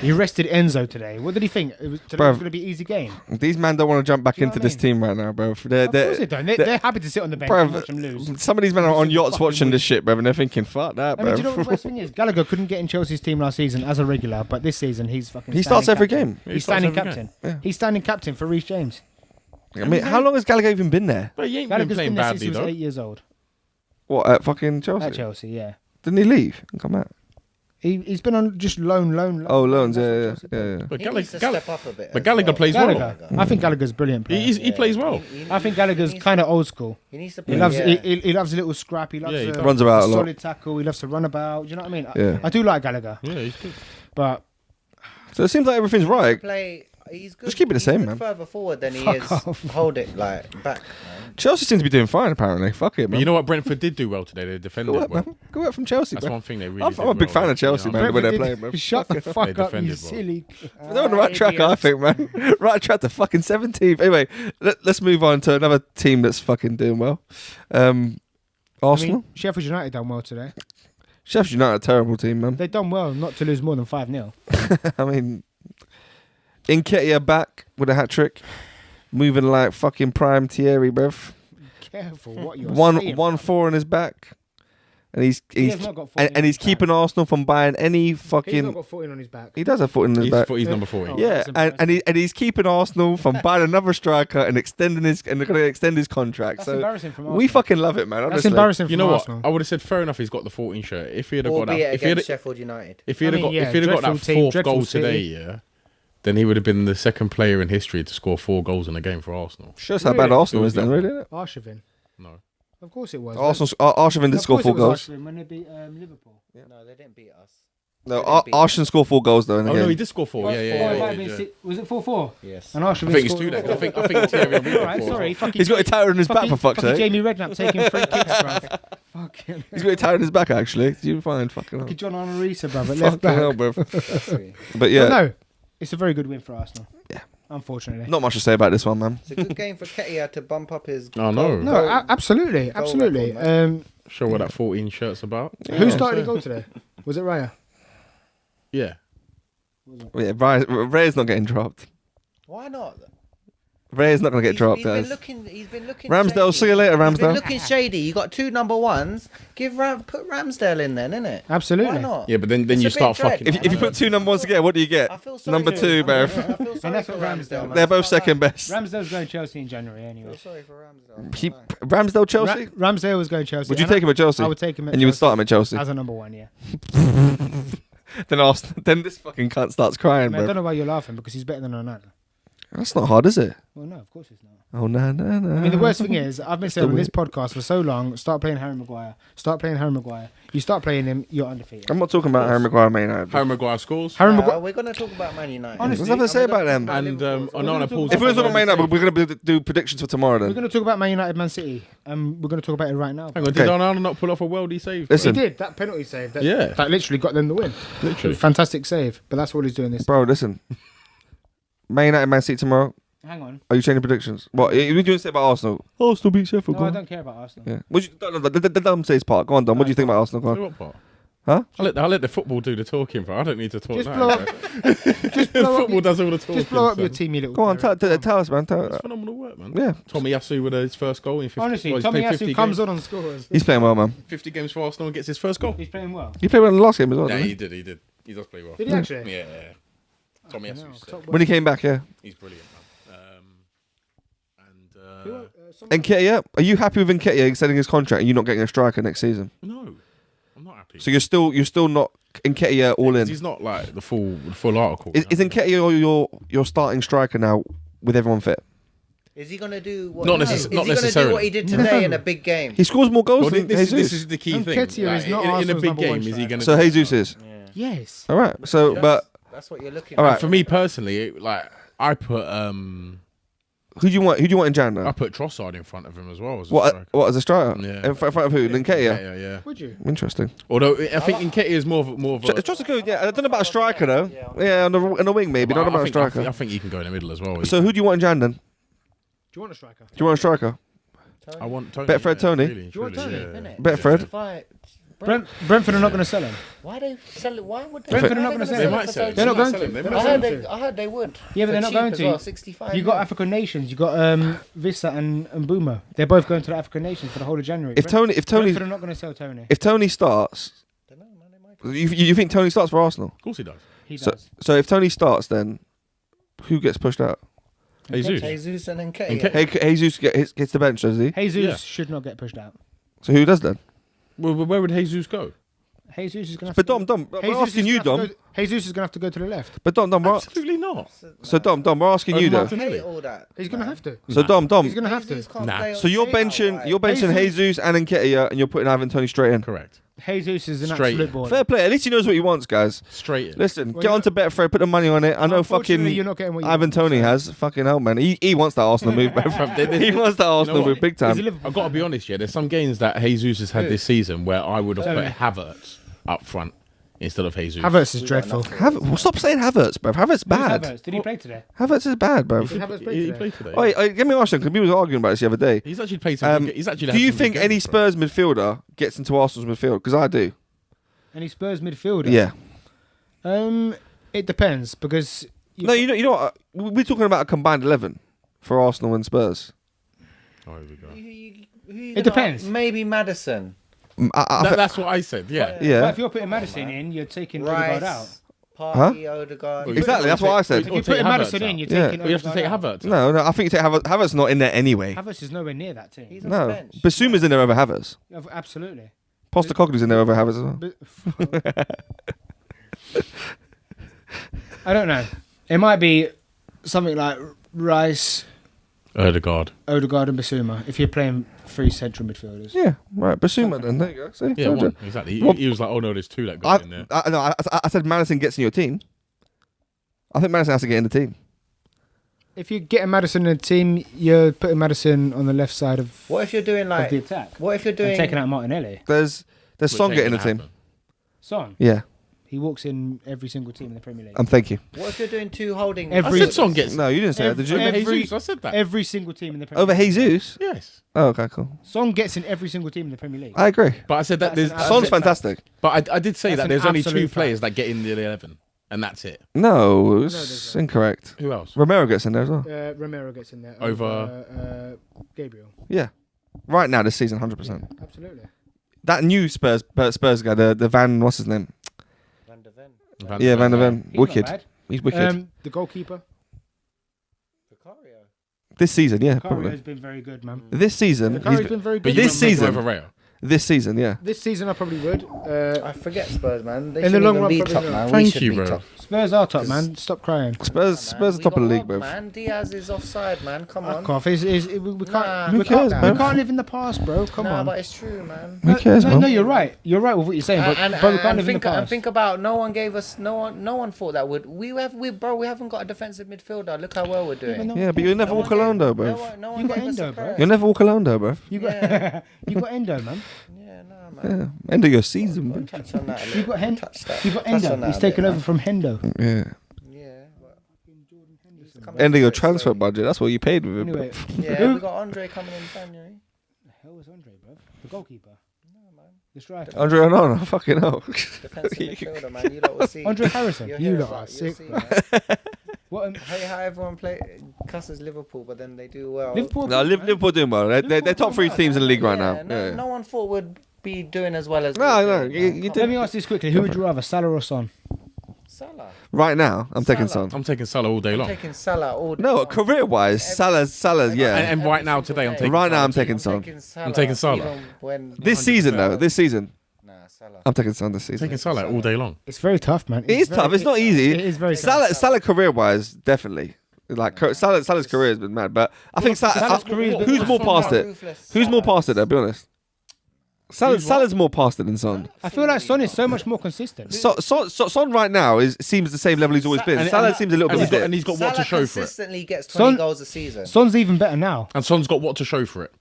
He rested Enzo today. What did he think? Today was Bruv. going to be an easy game. These men don't want to jump back Do you know into what I this mean? team right now, bro. Of course they don't. They're happy to sit on the bench and watch him lose. Some of these men are on yachts fucking watching weird. this shit, bro, and they're thinking, fuck that, I bro. mean, do you know what the worst thing is? Gallagher couldn't get in Chelsea's team last season as a regular, but this season he's fucking. He starts every captain. game. He He's starts standing every captain. game. Yeah. He's standing captain for Reece James. I mean, how long has Gallagher even been there? But he ain't been Gallagher's playing been there since he badly, was though. 8 years old. What, at fucking Chelsea? At Chelsea, yeah. Didn't he leave and come out? He's been on just loan. Oh, loans, That's what yeah, Chelsea do. yeah. But He needs to Gallagher, step up a bit. but as Gallagher well. plays well. Gallagher. I think Gallagher's a brilliant player. He plays well. I think Gallagher's kind of old school. He needs to He play. loves yeah. he loves a little scrap. He loves Yeah, he a, does. Runs about a lot. solid tackle. He loves to run about. Do you know what I mean? Yeah. I do like Gallagher, Yeah, he's good. but So it seems like everything's right. Play. He's good. Just keep it the he's same, good man. Further forward than he Fuck is. off. Hold it like back. Man. Chelsea seems to be doing fine, apparently. Fuck it, But man. you know what? Brentford did do well today. They defended Go up, well. man. Go up from Chelsea, That's bro. one thing they really I'm did a big well, fan of Chelsea, you know man. what I The way mean? they're playing, bro. shut the fuck up, defended you well. silly. They're on the right track, I think, man. Right track to fucking 17th. Anyway, let's move on to another team that's fucking doing well. I Arsenal. mean, Sheffield United done well today. Sheffield United, a terrible team, man. They've done well not to lose more than 5-0. I mean, Nketiah back with a hat trick, moving like fucking prime Thierry, bruv. Careful what you're One saying. 1-4 in his back, and he's has not got 14 and he's on his keeping back. Arsenal from buying any He's not fucking. got 14 on his back. He does have foot in his back. He's number 40. Oh. Yeah, that's and he's keeping Arsenal from buying another striker and extending his and they're going to extend his contract. That's so embarrassing from Arsenal. we fucking love it, man. That's Honestly. embarrassing from You know what? Arsenal. I would have said fair enough. He's got the 14 shirt. If he'd have got Albeit that, if he'd against Sheffield United. if he'd I have got mean, if he'd have got that dreadful team, fourth dreadful goal City. today, yeah, then he would have been the second player in history to score 4 goals in a game for Arsenal. Shows how bad Arsenal It is was then, like- really. Isn't it? Arshavin. No. Of course it was. Arshavin did Of score course 4 it was goals. Arshavin when they beat Liverpool. No, they didn't beat us. No, They didn't beat Arshavin scored 4 goals though in the Oh game. no, he did score 4. Yeah, Oh, yeah, it yeah. might have yeah, been yeah. Was it 4-4? Yes. And Arshavin I think it's scored- 2 then. 'cause I think Thierry Henry got Alright, 4. sorry. Fucking He's got a tire on his back for fuck's fucking sake. Jamie Redknapp taking free kicks, bruv. Fucking He's got a tire on his back actually. Did you find fucking hell? John Honorisa, bruv, at left Fucking hell, back. bro. But yeah, But no, it's a very good win for Arsenal. Yeah. Unfortunately. not much to say about this one, man. It's a good game for Nketiah to bump up his. Oh, no. No, goal- absolutely, goal absolutely. record, Show what that 14 shirt's about. Who started the goal today? Was it Raya? Yeah. Yeah, Ray's not getting dropped. Why not? Ray's not going to get dropped, He's guys. been looking. Ramsdale, shady. see you later, He's Ramsdale. been looking shady. You got 2 number 1s. Put Ramsdale in then, innit? Absolutely. Why not? Yeah, but then It's you a start bit dread, fucking. man. If you put 2 number 1s together, what do you get? I feel sorry Number for 2, him. bro. I feel sorry that's for what Ramsdale. Ramsdale- man. They're both I can't second lie. best. Ramsdale's going Chelsea in January I anyway. feel sorry for Ramsdale. Ramsdale, Chelsea? Ramsdale was going Chelsea. Would you and take him at Chelsea? I would take him at And you would Chelsea start him at Chelsea? as a number 1, yeah. Then this fucking cunt starts crying, I, mean, I don't bro. know why you're laughing because he's better than Onana. That's not hard, is it? Well, no, of course it's not. Oh, no. I mean, the worst thing is, I've been saying on this podcast for so long, start playing Harry Maguire. Start playing Harry Maguire. You start playing him, you're undefeated. I'm not talking about Harry Maguire, Man United. Harry Maguire scores. Harry Maguire. We're going to talk about Man United. Honestly, There's nothing to say about them. And Onana pulls. If we're talking about Man United, we're going to do predictions for tomorrow We're then. going to talk about Man United, Man City. We're going to talk about it right now. Hang on, did Onana not pull off a worldy save? Listen. He did. That penalty save. That, Yeah. That literally got them the win. Literally. Fantastic save. But that's what he's doing this. Bro, listen. Man United, Man City tomorrow. Hang on. Are you changing predictions? What? You doing to say about Arsenal? Arsenal beat Sheffield. No, I don't care about Arsenal. Yeah. The dumb says part. Go on, Dom. What do you think about Arsenal? Go on. What part? Huh? I let the football do the talking, bro. I don't need to talk Just now. blow up. Just blow up. Football does all the talking. Just blow up your son. team, you little. Go on, terror. tell us, man. It's phenomenal work, man. Yeah. Tommy Yasu with his first goal in 50. Honestly, he's Tommy played 50 Yasu comes games, on and scores. He's playing well, man. 50 games for Arsenal and gets his first goal. He's playing well. He played well in the last game as well. Yeah, didn't he did. He does play well. Did he actually? Yeah. Tommy No, Yasu's top When he came back, yeah. he's brilliant, man. Nketiah, are you happy with Nketiah extending his contract and you not getting a striker next season? No, I'm not happy. So you're still not Nketiah all in. He's not like the full article. Is Nketiah your starting striker now with everyone fit? Is he going to do what? Not is he going to do necessarily. what he did today in a big game? He scores more goals Well, than this Jesus. is the key thing. Nketiah is not in a Arsenal's big number game, one is he striker. going to? So Jesus is. Yes. All right. So, but That's what you're looking All for. right. For me personally, like I put who do you want? Who do you want in Jan now? I put Trossard in front of him as well as a What? striker. What as a striker? Yeah. In front of who? Nketiah. Yeah. Would you? Interesting. Although I think Nketiah is more of a. Just good. Yeah. I don't know about a striker though. Yeah, on the wing maybe. Not about a striker. I think he can go in the middle as well. So who do you want in Jan then? Do you want a striker? Do you want a striker? I want Tony. Betfred Tony? Really, Do you want truly, Tony? yeah. Betfred. Brentford are not going to sell him. Why they sell it? Why would they? Brentford why are not they gonna sell sell it him. They might for sell so him. They're not cheap? going Sell him. to. They I might heard sell him. I heard they would. Yeah, but they're For not cheap going as to. well, 65. You got African nations. You got Vissa and Mbuma. They're both going to the African nations for the whole of January. If Tony Brentford are not going to sell Tony. if Tony starts, you think Tony starts for Arsenal? Of course he does. He So does. so if Tony starts, then who gets pushed out? Jesus. Jesus and Nketiah. Nketiah. Jesus gets the bench, does he? Jesus Yeah. should not get pushed out. So who does then? Well, where would Jesus go? Jesus is going to. But Dom, we're asking you, Dom. Jesus is going to have to go to the left. But Dom, we're Absolutely not. so Dom, we're asking you though. Martinelli. Hate all that. He's going to have to. So Dom, He's going to have to. Jesus can't Nah. play so on you're straight benching outright. Jesus and Nketiah, and you're putting Ivan Tony straight in. Correct. Jesus is an Straight. absolute baller. Fair play. At least he knows what he wants, guys. Straight in. Listen, Well, get on to Betfred, put the money on it. I know Unfortunately, fucking you're not getting what you Ivan want, Tony so- has. Fucking hell, man. He wants that Arsenal move, bro. He wants that Arsenal what? move big He's a time. Liverpool I've got to be honest, yeah. There's some games that Jesus has had this season where I would have put Havertz up front instead of Jesus. Havertz is dreadful. Stop saying Havertz, bro. Havertz bad. Havertz? Did he play today? Havertz is bad, bro. Did Havertz play He today? played today. Wait, let me ask you, because we was arguing about this the other day. He's actually played some. He's actually. Do you had some think good any games, bro. Spurs midfielder gets into Arsenal's midfield? Because I do. Any Spurs midfielder? Yeah. It depends because No, you know what? We're talking about a combined 11 for Arsenal and Spurs. Oh, here we go. It depends. Maybe Madison. That's what I said. Yeah. But Yeah. if you're putting Madison in, you're taking Odegaard out. Rice. Party, Odegaard. Well, Exactly, that's what I said. If Or you're take putting Havertz Madison in, out. you're Yeah. taking. Well, you have to take Odegaard out. Havertz. No, I think you take Havertz not in there anyway. Havertz is nowhere near that team. He's on the No. bench. Basuma's in there over Havertz. Absolutely. Postecoglou's in there over Havertz as well. But, I don't know. It might be something like Rice, Odegaard. Odegaard, and Basuma. If you're playing three central midfielders. Yeah, right. Basuma then. There you go. See, Yeah, told you. one. Exactly. Well, He was like, oh no, there's two that go in there. I said Madison gets in your team. I think Madison has to get in the team. If you're getting Madison in the team, you're putting Madison on the left side of What if you're doing the like? attack. What if you're And doing? taking out Martinelli. There's Which Son ain't getting the gonna team. happen. Son, Yeah, he walks in every single team in the Premier League. thank you. What if you're doing two holding? Every- I said Son gets No, you didn't say that, did you? Every- Jesus. I said that. Every single team in the Premier Over League. Jesus? Yes. Oh, okay, cool. Son gets in every single team in the Premier League. I agree. But I said that That's there's. an Son's absolute fantastic. But I did say That's that an there's only two absolute players fact. that get in the 11, and that's it. No, there's it's not. incorrect. Who else? Romero gets in there as well. Romero gets in there Over- Gabriel. Yeah. Right now, this season, 100%. Absolutely. That new Spurs guy, the Van, what's his name? Van de Ven. Yeah, Van der Ven. He's Wicked. not bad. He's wicked. The goalkeeper, Vicario. This season, yeah, Kari probably. has been very good, man. This season, Kari's he's been very But good. you This wouldn't make season- him over Raya. This season, yeah. This season, I probably would. I forget Spurs, man. They In the shouldn't long even run, be probably top, not. man. Thank We should you, be bro. top. Spurs are top, man. Stop crying. Spurs Man, are we top of the got league, robbed, bro. Man, Diaz is offside, man. Come on. Fuck off. We can't. Nah. we Who can't. cares, We man? can't live in the past, bro. Come Nah, on. but it's true, man. Who cares, no, man? no, you're right. You're right with what you're saying, but we can't live in the past. And think about no one thought that would we haven't got a defensive midfielder. Look how well we're doing. Yeah, but you'll never walk alone, though, bro. No one You got gave us Endo, a bro. prayer. You'll never walk alone, though, bro. You got Yeah. you got Endo, man. Yeah, nah, man. Yeah. End of your season, bro. Touch on that. a You little. got Touch that. You got Touch on Endo. that He's a taken bit, over from Hendo. Yeah. man. Yeah. but he's coming End of your through it transfer slowly. budget. That's what you paid with it, bro. Anyway, Yeah, we got Andre coming in January. the hell was Andre, bro? The goalkeeper. No, man. The striker. Andre Onana, fucking hell. Defensive midfielder, man. You lot will see. Andre Harrison. You'll You hear lot about- are you'll sick. see, bro. man. What? Hey, how everyone cusses Liverpool, but then they do well. Liverpool. No, Liverpool doing well. They're top three teams in the league right now. No, Yeah. no one thought would be doing as well as. No, we're no, doing, you man. did- Let me ask this quickly: who would you rather, Salah or Son? Salah. Right now, I'm taking Salah. Son. I'm taking Salah all day long. Taking Salah all day No, long. career-wise, Salah's, yeah. And right now, today, I'm taking Right now, I'm Salah taking Son. I'm taking Salah. even when- This season, though, this season, Nah, Salah. I'm taking Son this I'm season. taking Salah all day long. It's very tough, man. It is tough. It's not easy. It is very tough. Salah career-wise, definitely. Like Salah's career has been mad, but I think Salah's career has been- who's more past it? Ruthless Who's more Salah. past it? Though, be honest. Salah's more past it than Son. I feel like Son is so much more consistent. Son right now seems the same level he's always been. And- Salah and- seems a little and bit he's got- of a and dip. he's got what to Salah show for it. consistently gets 20 Son- goals a season. Son's even better now. And Son's got what to show for it.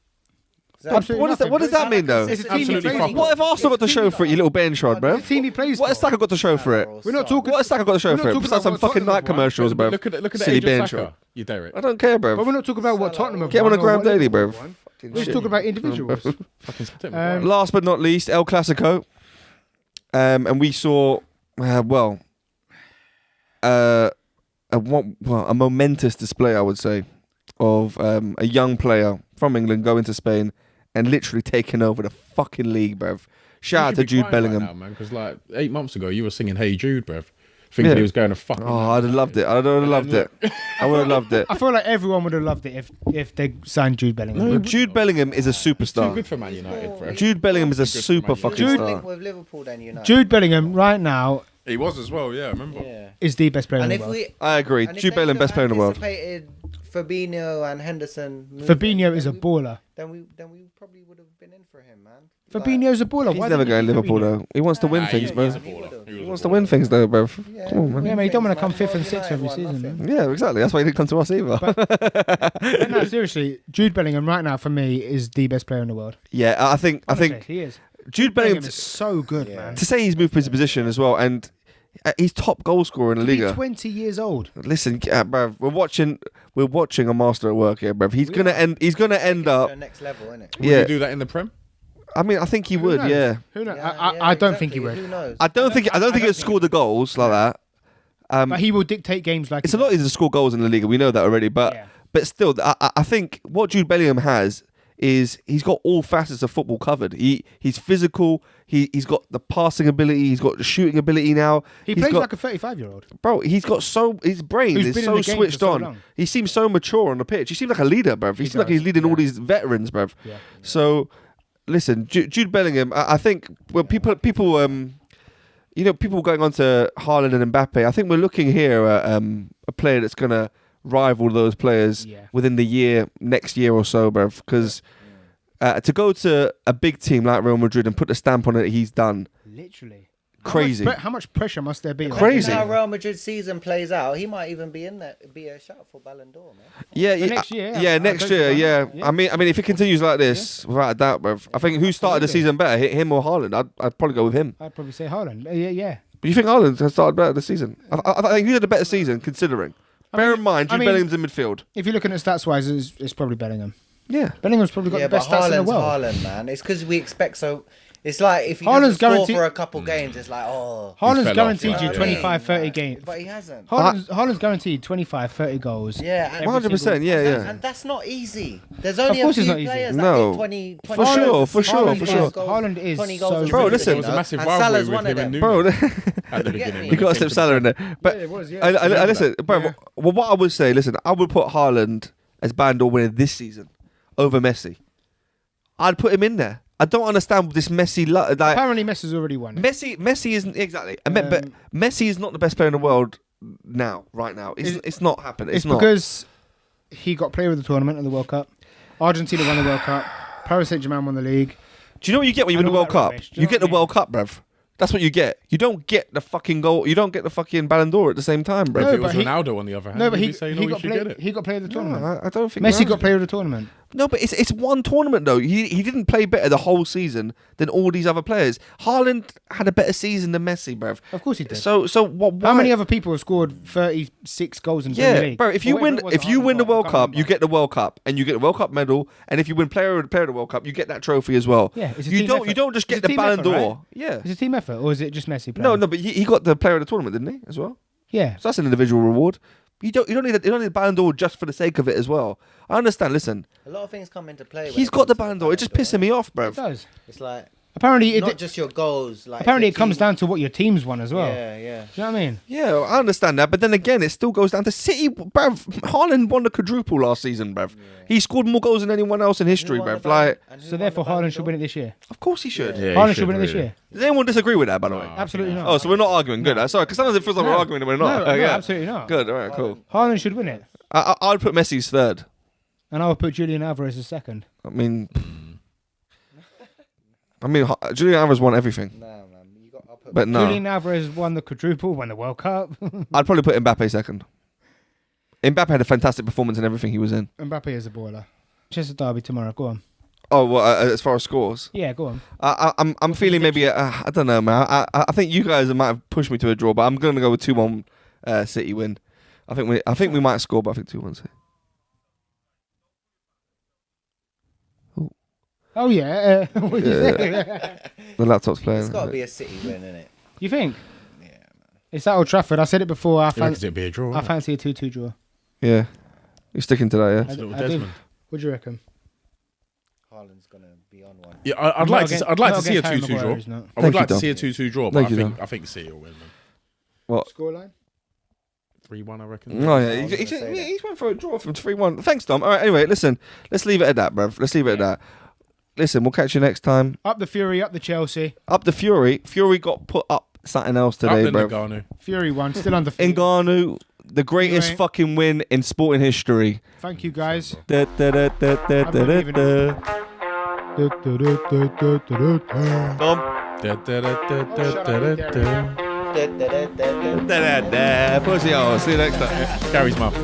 Absolutely What does that? nothing. What does that mean, though? It's a team he Absolutely plays fuck for. What have Arsenal got to show for it, you little bench rod, bro? The team he plays What has for. Saka got to show for it? We're not talking. What has Saka got to show We're for not it? talking Besides some about what fucking Tottenham night have won. commercials, bro. Look at the Silly age of bench Saka. rod. You dare it. I don't care, But bro. we're not talking about what Tottenham have Get won on a or gram what daily, Liverpool bro. have won. We're just talking about individuals. Fucking September. Last but not least, El Clasico. And we saw, a momentous display, I would say, of a young player from England going to Spain and literally taking over the fucking league, bruv. Shout out to Jude Bellingham. Because like 8 months ago, you were singing "Hey Jude," bruv, thinking he was going to fucking. Oh, I'd have loved it. I would have loved it. I would have loved it. I feel like everyone would have loved it if they signed Jude Bellingham. But Jude Bellingham is a Too superstar. good for Man United, bruv. Jude Bellingham is a Good for super Man fucking United. star. Link with Liverpool then United. Jude Bellingham right now He was as well. Yeah, remember. Yeah. is the best player And in the if world. we I agree. and if Jude they Bellingham, best player in the world. anticipated Fabinho and Henderson. Fabinho is a baller. Then we probably would have been in for him, man. Fabinho's a baller. He's Why never didn't going you pick Liverpool, Fabinho? though. He wants to win Nah, things, he's bro. a baller. He wants to win things, though, bro. Yeah, Come on, man. Yeah, man, you don't want to come Man, fifth and United sixth every won season, nothing. man. Yeah, exactly. That's why he didn't come to us either. But no, seriously, Jude Bellingham right now for me is the best player in the world. Yeah, I think Honestly, he is. Jude Bellingham, is so good, Yeah. man. to say he's moved into position as well, and he's top goal scorer in the He's Liga. 20 years old. Listen, bruv, we're watching a master at work here, bruv. He's gonna end To up. the next level, innit? Would Yeah, you do that in the Prem? I mean, I think he Who would. knows? Yeah, Who knows? Yeah, I don't think he exactly. would. Who knows? I don't think he'll score the goals like that. But he will dictate games like It's a lot easier to score goals in the Liga. We know that already, but Yeah. still, I think what Jude Bellingham has is he's got all facets of football covered. He's physical. He's got the passing ability. He's got the shooting ability now. He He's plays got, like a 35-year-old. bro. He's got his brain Who's is been in so the game for switched so on. long. He seems so mature on the pitch. He seems like a leader, bro. He seems like he's does, leading all yeah. these veterans, bro. Yeah. So, listen, Jude Bellingham. I think well, people, people going on to Haaland and Mbappe. I think we're looking here at a player that's gonna rival those players Yeah. within the next year or so, bro. Because to go to a big team like Real Madrid and put the stamp on it, he's done. Literally. Crazy. How much pressure must there be? Crazy. How Real Madrid season plays out, he might even be in there, be a shout for Ballon d'Or, man. Yeah, For next year, yeah, I next don't year, see why yeah. not. Yeah. I mean, if it continues like this, without a doubt, bro. I think who started the Absolutely. season better, him or Haaland? I'd probably go with him. I'd probably say Haaland. Yeah. But you think Haaland has started better this season? I think he had a better season, considering. Bear in mind, Jude Bellingham's in midfield. If you're looking at stats-wise, it's probably Bellingham. Yeah. Bellingham's probably got Yeah, the but best stats in the Haaland's world. Haaland, man. It's because we expect so. It's like if he Haaland's doesn't score guaranteed- for a couple games, it's like, oh. Haaland's fell off, guaranteed right? you Yeah. 25, 30 games. But he hasn't. Haaland's guaranteed 25, 30 goals. Yeah, and, 100%, yeah. and that's not easy. There's only a course few it's not easy. players that No. get 20 For sure, for sure. Haaland is 20 goals so a Bro, season, listen. There was a you know? massive And rivalry Salah's with one him of and them. Bro, Nunes at the beginning. me? you got to slip Salah in there. But Yeah, it was, yeah. I listen, bro. Yeah. Well, what I would say, listen, I would put Haaland as Ballon d'Or winner this season over Messi. I'd put him in there. I don't understand this Messi. Like Apparently, Messi's already won. Messi isn't exactly. But Messi is not the best player in the world now. Right now, it's not happening. It's not because he got player of the tournament in the World Cup. Argentina won the World Cup. Paris Saint-Germain won the league. Do you know what you get when you win the World Cup? You get the World Cup, bruv. That's what you get. You don't get the fucking goal. You don't get the fucking Ballon d'Or at the same time, bruv. If it was Ronaldo on the other hand, No, but he say, got player of the tournament. No, I don't think Messi Ronaldo- got player of the tournament. No, but it's one tournament though. He didn't play better the whole season than all these other players. Haaland had a better season than Messi, bruv. Of course he did. So what? How many other people have scored 36 goals in the Premier League? Bro. If you win the World Cup, you get the World Cup, and you get the World Cup medal. And if you win player of the World Cup, you get that trophy as well. Yeah, it's a you team don't. effort. You don't just It's get a the team Ballon effort, d'Or. right? Yeah. Is it a team effort or is it just Messi playing? No, but he got the player of the tournament, didn't he, as well? Yeah. So that's an individual reward. You don't need the Ballon d'Or just for the sake of it as well. I understand. Listen, A lot of things come into play. when he's it got the comes to Ballon d'Or. It's just pissing me off, It bro. does. It's like Apparently, not just your goals. Like apparently the it comes team- down to what your team's won as well. Yeah, yeah. Do you know what I mean? Yeah, I understand that, but then again, it still goes down to City, bruv. Haaland won the quadruple last season, bruv. He scored more goals than anyone else in history, Who won bruv. the Ballon- Like, and who So won therefore, the Ballon Haaland should d'Or? win it this year. of course he should. Yeah, Haaland he should win it this really. year. Does anyone disagree with that, by the way? Absolutely not. Oh, so we're not arguing. Good. Sorry, because sometimes it feels like we're arguing and we're not. No, yeah, absolutely not. Good. All right, cool. Haaland should win it, I'd put Messi's third. and I would put Julian Alvarez as second. I mean, Julian Alvarez won everything, No, man. I'll put but no, Julian Alvarez won the quadruple, won the World Cup. I'd probably put Mbappe second. Mbappe had a fantastic performance in everything he was in. Mbappe is a baller. Chester Derby tomorrow. Go on. Oh, well, as far as scores, Yeah, go on. I'm feeling maybe I don't know, man. I think you guys might have pushed me to a draw, but I'm gonna go with 2-1 City win. I think we might score, but I think 2-1 City. Oh yeah. What did you say? The laptop's playing. It's got to be a City win, isn't it? You think? Yeah, man. It's at Old Trafford. I said it before. I He reckons it'd be a draw. I fancy a 2-2 draw. Yeah, you're sticking to that, yeah. Little I do. Desmond. What do you reckon? Haaland's gonna be on one. Yeah, I'd like to see a 2-2 draw. I Thank would you, like to Dom. see a 2-2 draw, but Thank you, Dom. I think City will win. Man. What? Scoreline? 3-1, I reckon. Oh yeah, I was gonna say that. he's went for a draw from 3-1. Thanks, Dom. All right, anyway, listen, let's leave it at that, bruv. Let's leave it at that. Listen, we'll catch you next time. Up the Fury, up the Chelsea. Up the Fury. Fury got put up something else today, Up the bruv. Ngannou. Fury won, still undefeated. Ngannou, the greatest Anyway. fucking win in sporting history. Thank you guys. Da, da, da, da, da, da, da, da. Dom. Da, da, da, da, da, da, da. Da, da, da. Pussy, oh, see you next time. Gary's mouth.